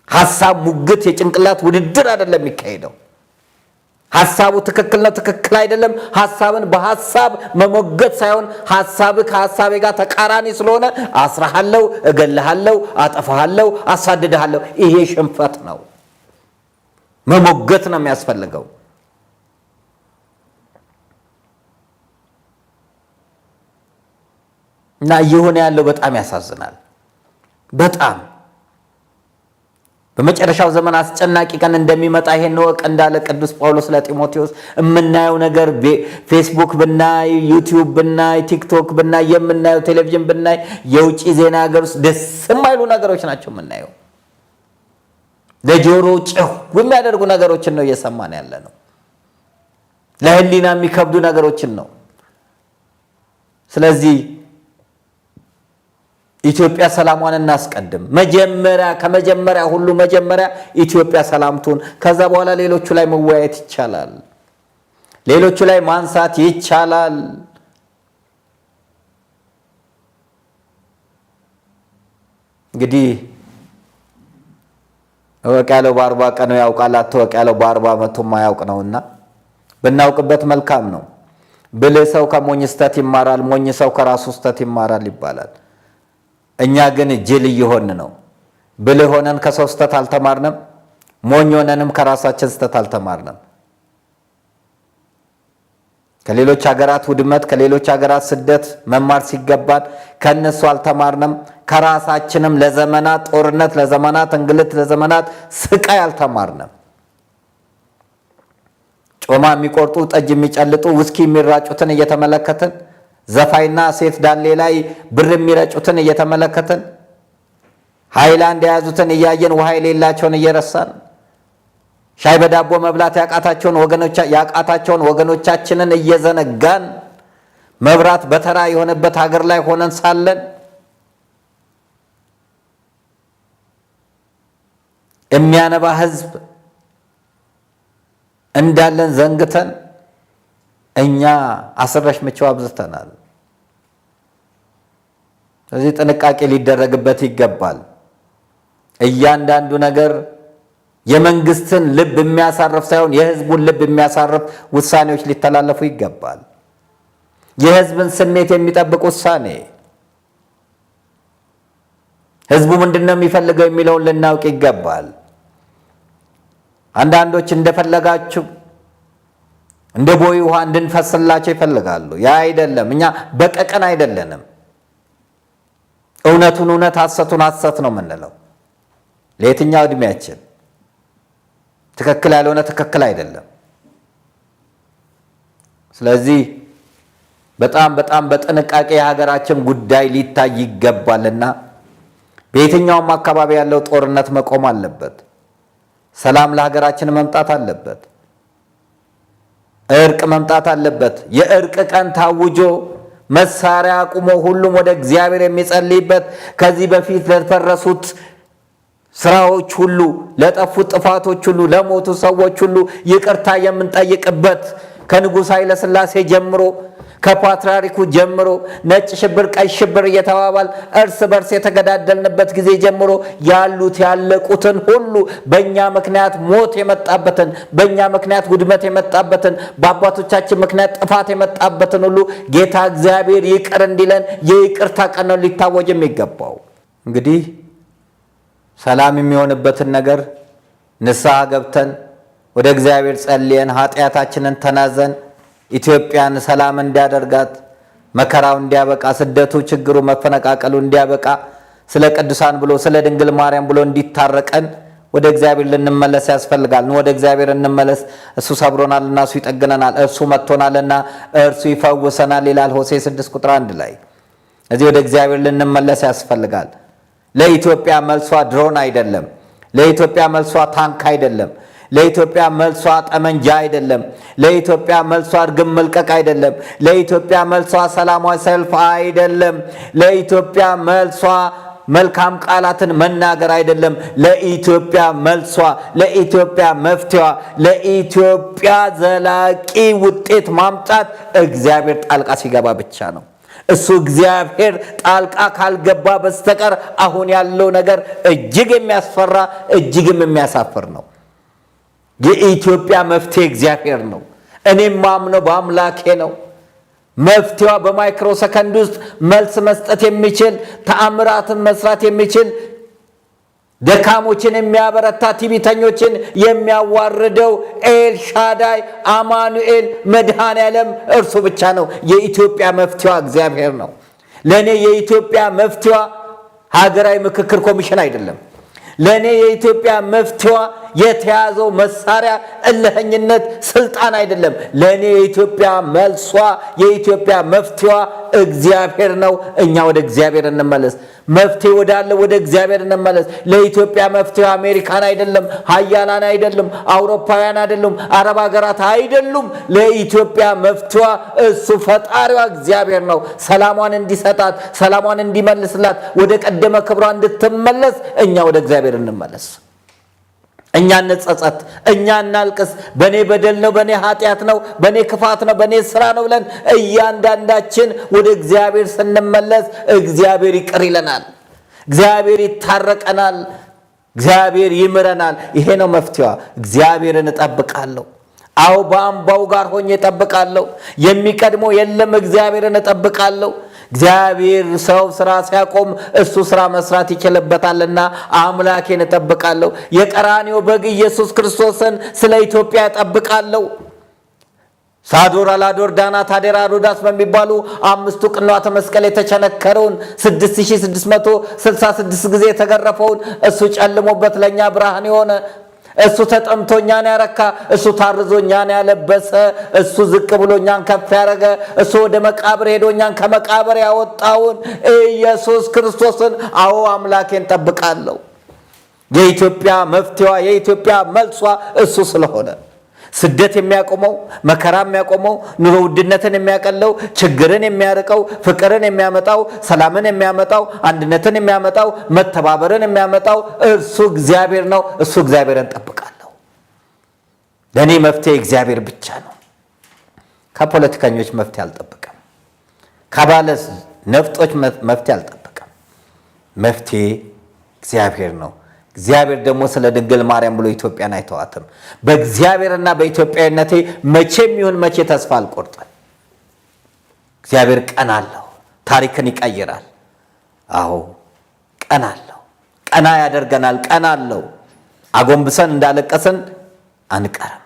ሐሳብ ሙግት፣ የጭንቅላት ውድድር አይደለም የሚካሄደው። ሐሳቡ ትክክል ነው፣ ትክክል አይደለም፣ ሐሳብን በሐሳብ መሞገት ሳይሆን ሐሳብ ከሐሳቤ ጋር ተቃራኒ ስለሆነ አስራሃለሁ፣ እገልሃለሁ፣ አጠፋሃለሁ፣ አሳድድሃለሁ። ይሄ ሽንፈት ነው። መሞገት ነው የሚያስፈልገው። እና እየሆነ ያለው በጣም ያሳዝናል። በጣም በመጨረሻው ዘመን አስጨናቂ ቀን እንደሚመጣ ይሄን ወቅ እንዳለ ቅዱስ ጳውሎስ ለጢሞቴዎስ የምናየው ነገር ፌስቡክ ብናይ፣ ዩቲዩብ ብናይ፣ ቲክቶክ ብናይ፣ የምናየው ቴሌቪዥን ብናይ፣ የውጭ ዜና ሀገር ውስጥ ደስ የማይሉ ነገሮች ናቸው የምናየው። ለጆሮ ጭው የሚያደርጉ ነገሮችን ነው እየሰማን ያለ ነው። ለህሊና የሚከብዱ ነገሮችን ነው። ስለዚህ ኢትዮጵያ ሰላሟን እናስቀድም። ከመጀመሪያ ሁሉ መጀመሪያ ኢትዮጵያ ሰላምቱን፣ ከዛ በኋላ ሌሎቹ ላይ መወያየት ይቻላል። ሌሎቹ ላይ ማንሳት ይቻላል። እንግዲህ እወቅ ያለው በ40 ቀኑ ያውቃል፣ አትወቅ ያለው በ40 ዓመቱ ማያውቅ ነውና ብናውቅበት መልካም ነው። ብልህ ሰው ከሞኝ ስተት ይማራል፣ ሞኝ ሰው ከራሱ ስተት ይማራል ይባላል። እኛ ግን ጅል እየሆን ነው። ብልህ ሆነን ከሰው ስተት አልተማርንም፣ ሞኝ ሆነንም ከራሳችን ስተት አልተማርንም። ከሌሎች ሀገራት ውድመት፣ ከሌሎች ሀገራት ስደት መማር ሲገባን ከነሱ አልተማርንም። ከራሳችንም ለዘመናት ጦርነት፣ ለዘመናት እንግልት፣ ለዘመናት ስቃይ አልተማርንም። ጮማ የሚቆርጡ፣ ጠጅ የሚጨልጡ፣ ውስኪ የሚራጩትን እየተመለከትን፣ ዘፋይና ሴት ዳሌ ላይ ብር የሚረጩትን እየተመለከትን፣ ሃይላንድ የያዙትን እያየን ውሃ የሌላቸውን እየረሳን፣ ሻይ በዳቦ መብላት ያቃታቸውን ወገኖቻችንን እየዘነጋን፣ መብራት በተራ የሆነበት ሀገር ላይ ሆነን ሳለን የሚያነባ ሕዝብ እንዳለን ዘንግተን እኛ አስረሽ ምቸው አብዝተናል። ስለዚህ ጥንቃቄ ሊደረግበት ይገባል። እያንዳንዱ ነገር የመንግስትን ልብ የሚያሳርፍ ሳይሆን የህዝቡን ልብ የሚያሳርፍ ውሳኔዎች ሊተላለፉ ይገባል። የህዝብን ስሜት የሚጠብቅ ውሳኔ፣ ህዝቡ ምንድነው የሚፈልገው የሚለውን ልናውቅ ይገባል። አንዳንዶች እንደፈለጋችሁ እንደ ቦይ ውሃ እንድንፈስላቸው ይፈልጋሉ። ያ አይደለም። እኛ በቀቀን አይደለንም። እውነቱን እውነት፣ ሐሰቱን ሐሰት ነው የምንለው። ለየትኛው እድሜያችን ትክክል ያልሆነ ትክክል አይደለም። ስለዚህ በጣም በጥንቃቄ የሀገራችን ጉዳይ ሊታይ ይገባልና በየትኛውም አካባቢ ያለው ጦርነት መቆም አለበት። ሰላም ለሀገራችን መምጣት አለበት። እርቅ መምጣት አለበት። የእርቅ ቀን ታውጆ መሳሪያ አቁሞ ሁሉም ወደ እግዚአብሔር የሚጸልይበት ከዚህ በፊት ለፈረሱት ስራዎች ሁሉ፣ ለጠፉት ጥፋቶች ሁሉ፣ ለሞቱ ሰዎች ሁሉ ይቅርታ የምንጠይቅበት ከንጉሥ ኃይለ ሥላሴ ጀምሮ ከፓትርያርኩ ጀምሮ ነጭ ሽብር ቀይ ሽብር እየተባባል እርስ በርስ የተገዳደልንበት ጊዜ ጀምሮ ያሉት ያለቁትን ሁሉ በእኛ ምክንያት ሞት የመጣበትን በእኛ ምክንያት ውድመት የመጣበትን በአባቶቻችን ምክንያት ጥፋት የመጣበትን ሁሉ ጌታ እግዚአብሔር ይቅር እንዲለን የይቅርታ ቀን ነው ሊታወጅ የሚገባው። እንግዲህ ሰላም የሚሆንበትን ነገር ንስሐ ገብተን ወደ እግዚአብሔር ጸልየን ኃጢአታችንን ተናዘን ኢትዮጵያን ሰላም እንዲያደርጋት መከራው እንዲያበቃ ስደቱ ችግሩ መፈነቃቀሉ እንዲያበቃ ስለ ቅዱሳን ብሎ ስለ ድንግል ማርያም ብሎ እንዲታረቀን ወደ እግዚአብሔር ልንመለስ ያስፈልጋል። ወደ እግዚአብሔር እንመለስ። እሱ ሰብሮናልና እሱ ይጠግነናል። እርሱ መጥቶናልና እርሱ ይፈውሰናል ይላል ሆሴዕ 6 ቁጥር 1 ላይ። እዚህ ወደ እግዚአብሔር ልንመለስ ያስፈልጋል። ለኢትዮጵያ መልሷ ድሮን አይደለም። ለኢትዮጵያ መልሷ ታንክ አይደለም። ለኢትዮጵያ መልሷ ጠመንጃ አይደለም። ለኢትዮጵያ መልሷ እርግብ መልቀቅ አይደለም። ለኢትዮጵያ መልሷ ሰላማዊ ሰልፍ አይደለም። ለኢትዮጵያ መልሷ መልካም ቃላትን መናገር አይደለም። ለኢትዮጵያ መልሷ፣ ለኢትዮጵያ መፍትሄዋ፣ ለኢትዮጵያ ዘላቂ ውጤት ማምጣት እግዚአብሔር ጣልቃ ሲገባ ብቻ ነው። እሱ እግዚአብሔር ጣልቃ ካልገባ በስተቀር አሁን ያለው ነገር እጅግ የሚያስፈራ እጅግም የሚያሳፍር ነው። የኢትዮጵያ መፍትሄ እግዚአብሔር ነው። እኔም ማምነው በአምላኬ ነው። መፍትሄዋ በማይክሮ ሰከንድ ውስጥ መልስ መስጠት የሚችል ተአምራትን መስራት የሚችል ደካሞችን የሚያበረታ ትዕቢተኞችን የሚያዋርደው ኤልሻዳይ አማኑኤል መድኃኔዓለም እርሱ ብቻ ነው። የኢትዮጵያ መፍትሄዋ እግዚአብሔር ነው። ለእኔ የኢትዮጵያ መፍትሄዋ ሀገራዊ ምክክር ኮሚሽን አይደለም። ለእኔ የኢትዮጵያ መፍትሄዋ የተያዘው መሳሪያ እልህኝነት ስልጣን አይደለም። ለእኔ የኢትዮጵያ መልሷ የኢትዮጵያ መፍትሄዋ እግዚአብሔር ነው። እኛ ወደ እግዚአብሔር እንመለስ። መፍትሄ ወዳለ ወደ እግዚአብሔር እንመለስ። ለኢትዮጵያ መፍትሄ አሜሪካን አይደለም፣ ሀያላን አይደለም፣ አውሮፓውያን አይደሉም፣ አረብ ሀገራት አይደሉም። ለኢትዮጵያ መፍትሄዋ እሱ ፈጣሪዋ እግዚአብሔር ነው። ሰላሟን እንዲሰጣት፣ ሰላሟን እንዲመልስላት፣ ወደ ቀደመ ክብሯ እንድትመለስ እኛ ወደ እግዚአብሔር እንመለስ። እኛ እንጸጸት፣ እኛ እናልቅስ። በኔ በደል ነው፣ በኔ ኃጢአት ነው፣ በኔ ክፋት ነው፣ በኔ ስራ ነው ብለን እያንዳንዳችን ወደ እግዚአብሔር ስንመለስ እግዚአብሔር ይቅር ይለናል፣ እግዚአብሔር ይታረቀናል፣ እግዚአብሔር ይምረናል። ይሄ ነው መፍትሄዋ። እግዚአብሔርን እጠብቃለሁ። አዎ በአምባው ጋር ሆኜ እጠብቃለሁ። የሚቀድመው የለም። እግዚአብሔርን እጠብቃለሁ። እግዚአብሔር ሰው ስራ ሲያቆም እሱ ስራ መስራት ይችልበታልና አምላኬን እጠብቃለሁ። የቀራንዮ በግ ኢየሱስ ክርስቶስን ስለ ኢትዮጵያ እጠብቃለሁ። ሳዶር፣ አላዶር፣ ዳናት፣ አዴራ፣ ሮዳስ በሚባሉ 5ቱ ቅንዋተ መስቀል የተቸነከረውን 6666 ጊዜ የተገረፈውን እሱ ጨልሞበት ለእኛ ብርሃን የሆነ እሱ ተጠምቶ እኛን ያረካ፣ እሱ ታርዞ እኛን ያለበሰ፣ እሱ ዝቅ ብሎ እኛን ከፍ ያረገ፣ እሱ ወደ መቃብር ሄዶ እኛን ከመቃብር ያወጣውን ኢየሱስ ክርስቶስን አዎ አምላኬን ጠብቃለሁ። የኢትዮጵያ መፍትሄዋ የኢትዮጵያ መልሷ እሱ ስለሆነ ስደት የሚያቆመው፣ መከራ የሚያቆመው፣ ኑሮ ውድነትን የሚያቀለው፣ ችግርን የሚያርቀው፣ ፍቅርን የሚያመጣው፣ ሰላምን የሚያመጣው፣ አንድነትን የሚያመጣው፣ መተባበርን የሚያመጣው እርሱ እግዚአብሔር ነው። እሱ እግዚአብሔርን ጠብቃለሁ። ለእኔ መፍትሄ እግዚአብሔር ብቻ ነው። ከፖለቲከኞች መፍትሄ አልጠብቅም። ከባለ ነፍጦች መፍትሄ አልጠብቅም። መፍትሄ እግዚአብሔር ነው። እግዚአብሔር ደግሞ ስለ ድንግል ማርያም ብሎ ኢትዮጵያን አይተዋትም። በእግዚአብሔርና በኢትዮጵያዊነቴ መቼም ይሁን መቼ ተስፋ አልቆርጥም። እግዚአብሔር ቀን አለው፣ ታሪክን ይቀይራል። አዎ ቀን አለው፣ ቀና ያደርገናል። ቀን አለው። አጎንብሰን እንዳለቀስን አንቀርም።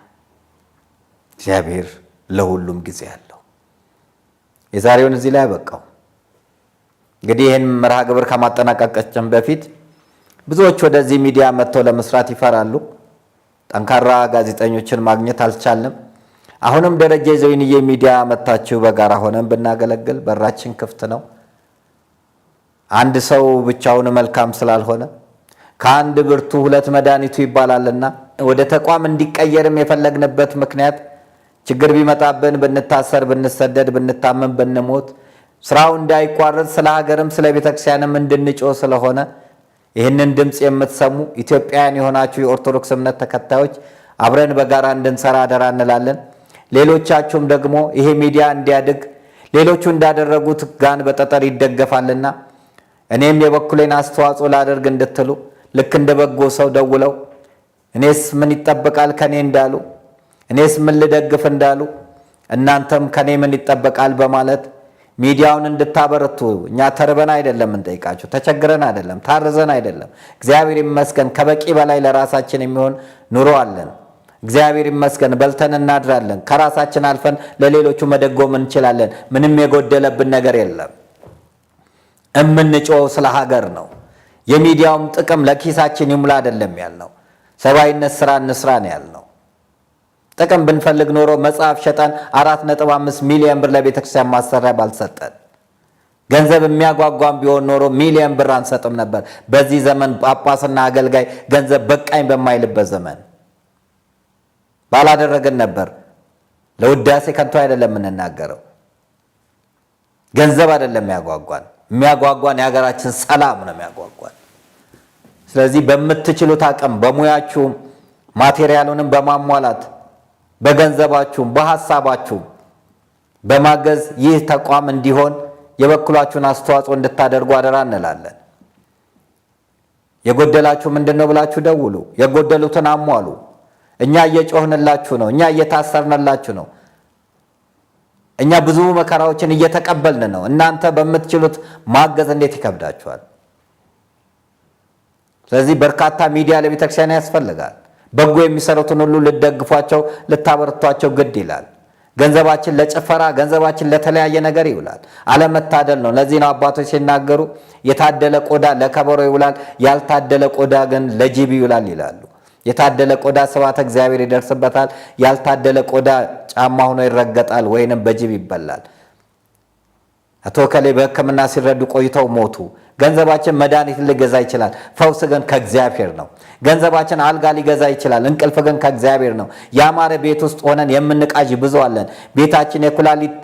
እግዚአብሔር ለሁሉም ጊዜ አለው። የዛሬውን እዚህ ላይ ያበቃው። እንግዲህ ይህን መርሃ ግብር ከማጠናቀቃችን በፊት ብዙዎች ወደዚህ ሚዲያ መጥተው ለመስራት ይፈራሉ። ጠንካራ ጋዜጠኞችን ማግኘት አልቻልንም። አሁንም ደረጀ ዘወይንዬ ሚዲያ መታችሁ በጋራ ሆነን ብናገለግል በራችን ክፍት ነው። አንድ ሰው ብቻውን መልካም ስላልሆነ ከአንድ ብርቱ ሁለት መድኃኒቱ ይባላልና ወደ ተቋም እንዲቀየርም የፈለግንበት ምክንያት ችግር ቢመጣብን ብንታሰር፣ ብንሰደድ፣ ብንታመም፣ ብንሞት ስራው እንዳይቋረጥ ስለ ሀገርም ስለ ቤተክርስቲያንም እንድንጮህ ስለሆነ ይህንን ድምፅ የምትሰሙ ኢትዮጵያውያን የሆናችሁ የኦርቶዶክስ እምነት ተከታዮች አብረን በጋራ እንድንሰራ አደራ እንላለን። ሌሎቻችሁም ደግሞ ይሄ ሚዲያ እንዲያድግ ሌሎቹ እንዳደረጉት ጋን በጠጠር ይደገፋልና እኔም የበኩሌን አስተዋጽኦ ላደርግ እንድትሉ ልክ እንደ በጎ ሰው ደውለው እኔስ ምን ይጠበቃል ከኔ እንዳሉ፣ እኔስ ምን ልደግፍ እንዳሉ እናንተም ከኔ ምን ይጠበቃል በማለት ሚዲያውን እንድታበረቱ። እኛ ተርበን አይደለም እንጠይቃችሁ፣ ተቸግረን አይደለም፣ ታርዘን አይደለም። እግዚአብሔር ይመስገን ከበቂ በላይ ለራሳችን የሚሆን ኑሮ አለን። እግዚአብሔር ይመስገን በልተን እናድራለን። ከራሳችን አልፈን ለሌሎቹ መደጎም እንችላለን። ምንም የጎደለብን ነገር የለም። እምንጮው ስለ ሀገር ነው። የሚዲያውም ጥቅም ለኪሳችን ይሙላ አይደለም ያልነው፣ ሰብአዊነት ስራ እንስራ ነው ያልነው። ጥቅም ብንፈልግ ኖሮ መጽሐፍ ሸጠን 4.5 ሚሊዮን ብር ለቤተክርስቲያን ማሰሪያ ባልሰጠን። ገንዘብ የሚያጓጓም ቢሆን ኖሮ ሚሊዮን ብር አንሰጥም ነበር። በዚህ ዘመን ጳጳስና አገልጋይ ገንዘብ በቃኝ በማይልበት ዘመን ባላደረግን ነበር። ለውዳሴ ከንቱ አይደለም የምንናገረው። ገንዘብ አይደለም የሚያጓጓን የሀገራችን ሰላም ነው የሚያጓጓን። ስለዚህ በምትችሉት አቅም በሙያችሁም ማቴሪያሉንም በማሟላት በገንዘባችሁም በሐሳባችሁም በማገዝ ይህ ተቋም እንዲሆን የበኩላችሁን አስተዋጽኦ እንድታደርጉ አደራ እንላለን። የጎደላችሁ ምንድነው ብላችሁ ደውሉ። የጎደሉትን አሟሉ። እኛ እየጮህንላችሁ ነው። እኛ እየታሰርንላችሁ ነው። እኛ ብዙ መከራዎችን እየተቀበልን ነው። እናንተ በምትችሉት ማገዝ እንዴት ይከብዳችኋል? ስለዚህ በርካታ ሚዲያ ለቤተክርስቲያን ያስፈልጋል። በጎ የሚሰሩትን ሁሉ ልትደግፏቸው፣ ልታበረቷቸው ግድ ይላል። ገንዘባችን ለጭፈራ፣ ገንዘባችን ለተለያየ ነገር ይውላል። አለመታደል ነው። ለዚህ ነው አባቶች ሲናገሩ የታደለ ቆዳ ለከበሮ ይውላል፣ ያልታደለ ቆዳ ግን ለጅብ ይውላል ይላሉ። የታደለ ቆዳ ስብሐተ እግዚአብሔር ይደርስበታል፣ ያልታደለ ቆዳ ጫማ ሆኖ ይረገጣል ወይንም በጅብ ይበላል። አቶ ከሌ በሕክምና ሲረዱ ቆይተው ሞቱ። ገንዘባችን መድኃኒት ሊገዛ ይችላል፣ ፈውስ ግን ከእግዚአብሔር ነው። ገንዘባችን አልጋ ሊገዛ ይችላል፣ እንቅልፍ ግን ከእግዚአብሔር ነው። ያማረ ቤት ውስጥ ሆነን የምንቃዥ ብዙ አለን። ቤታችን የኩላሊት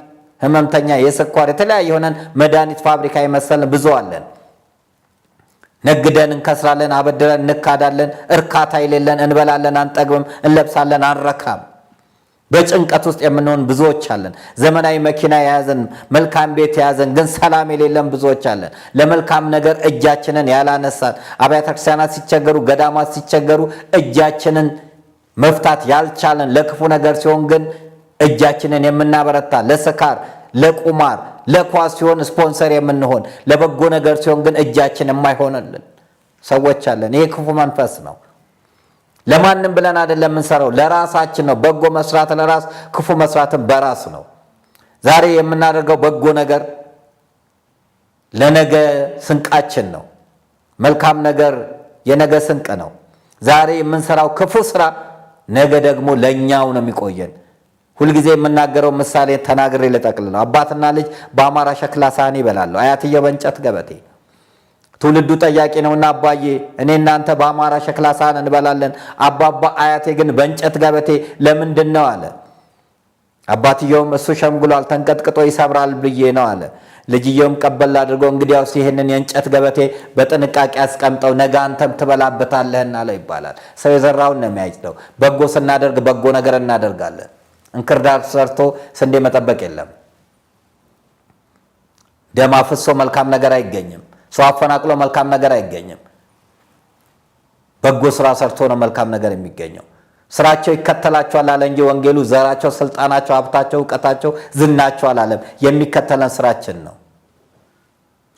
ህመምተኛ፣ የስኳር የተለያየ ሆነን መድኃኒት ፋብሪካ የመሰልን ብዙ አለን። ነግደን እንከስራለን፣ አበድረን እንካዳለን። እርካታ የሌለን፣ እንበላለን አንጠግብም፣ እንለብሳለን አንረካም። በጭንቀት ውስጥ የምንሆን ብዙዎች አለን። ዘመናዊ መኪና የያዘን፣ መልካም ቤት የያዘን ግን ሰላም የሌለን ብዙዎች አለን። ለመልካም ነገር እጃችንን ያላነሳን፣ አብያተ ክርስቲያናት ሲቸገሩ፣ ገዳማት ሲቸገሩ እጃችንን መፍታት ያልቻለን፣ ለክፉ ነገር ሲሆን ግን እጃችንን የምናበረታ፣ ለስካር፣ ለቁማር፣ ለኳስ ሲሆን ስፖንሰር የምንሆን፣ ለበጎ ነገር ሲሆን ግን እጃችን የማይሆንልን ሰዎች አለን። ይሄ ክፉ መንፈስ ነው። ለማንም ብለን አይደለም የምንሰራው፣ ለራሳችን ነው። በጎ መስራት ለራስ፣ ክፉ መስራትም በራስ ነው። ዛሬ የምናደርገው በጎ ነገር ለነገ ስንቃችን ነው። መልካም ነገር የነገ ስንቅ ነው። ዛሬ የምንሰራው ክፉ ስራ ነገ ደግሞ ለኛው ነው የሚቆየን። ሁልጊዜ የምናገረው ምሳሌ ተናግሬ ልጠቅል ነው። አባትና ልጅ በአማራ ሸክላ ሳህን ይበላሉ፣ አያትየው በእንጨት ገበቴ። ትውልዱ ጠያቂ ነውና አባዬ እኔ እናንተ በአማራ ሸክላ ሳህን እንበላለን፣ አባባ አያቴ ግን በእንጨት ገበቴ ለምንድን ነው አለ። አባትየውም እሱ ሸምግሏል ተንቀጥቅጦ ይሰብራል ብዬ ነው አለ። ልጅየውም ቀበል አድርጎ እንግዲያውስ ይህንን የእንጨት ገበቴ በጥንቃቄ አስቀምጠው ነገ አንተም ትበላበታለህና አለ ይባላል። ሰው የዘራውን ነው የሚያጭደው። በጎ ስናደርግ በጎ ነገር እናደርጋለን። እንክርዳድ ሰርቶ ስንዴ መጠበቅ የለም። ደም አፍሶ መልካም ነገር አይገኝም። ሰው አፈናቅሎ መልካም ነገር አይገኝም። በጎ ስራ ሰርቶ ነው መልካም ነገር የሚገኘው። ስራቸው ይከተላቸዋል አለ እንጂ ወንጌሉ ዘራቸው፣ ስልጣናቸው፣ ሀብታቸው፣ እውቀታቸው፣ ዝናቸው አላለም። የሚከተለን ስራችን ነው።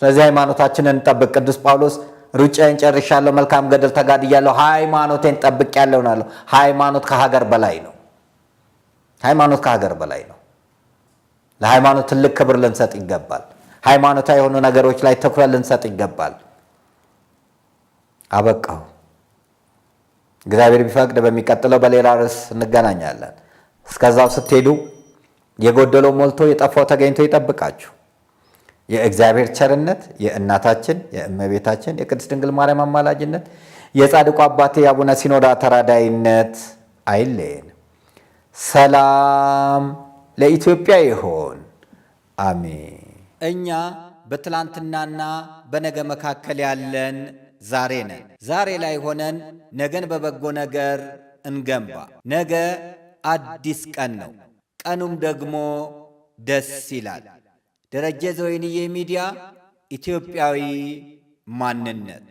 ስለዚህ ሃይማኖታችንን እንጠብቅ። ቅዱስ ጳውሎስ ሩጫዬን ጨርሻለሁ፣ መልካም ገድል ተጋድያለሁ፣ ሃይማኖቴን ጠብቄያለሁ አለ። ሃይማኖት ከሀገር በላይ ነው። ሃይማኖት ከሀገር በላይ ነው። ለሃይማኖት ትልቅ ክብር ልንሰጥ ይገባል። ሃይማኖታዊ የሆኑ ነገሮች ላይ ትኩረት ልንሰጥ ይገባል። አበቃው። እግዚአብሔር ቢፈቅድ በሚቀጥለው በሌላ ርዕስ እንገናኛለን። እስከዛው ስትሄዱ የጎደለው ሞልቶ የጠፋው ተገኝቶ ይጠብቃችሁ። የእግዚአብሔር ቸርነት፣ የእናታችን የእመቤታችን የቅድስት ድንግል ማርያም አማላጅነት፣ የጻድቁ አባቴ የአቡነ ሲኖዳ ተራዳይነት አይለየን። ሰላም ለኢትዮጵያ ይሆን። አሜን። እኛ በትላንትናና በነገ መካከል ያለን ዛሬ ነን። ዛሬ ላይ ሆነን ነገን በበጎ ነገር እንገንባ። ነገ አዲስ ቀን ነው። ቀኑም ደግሞ ደስ ይላል። ደረጀ ዘወይንዬ ሚዲያ ኢትዮጵያዊ ማንነት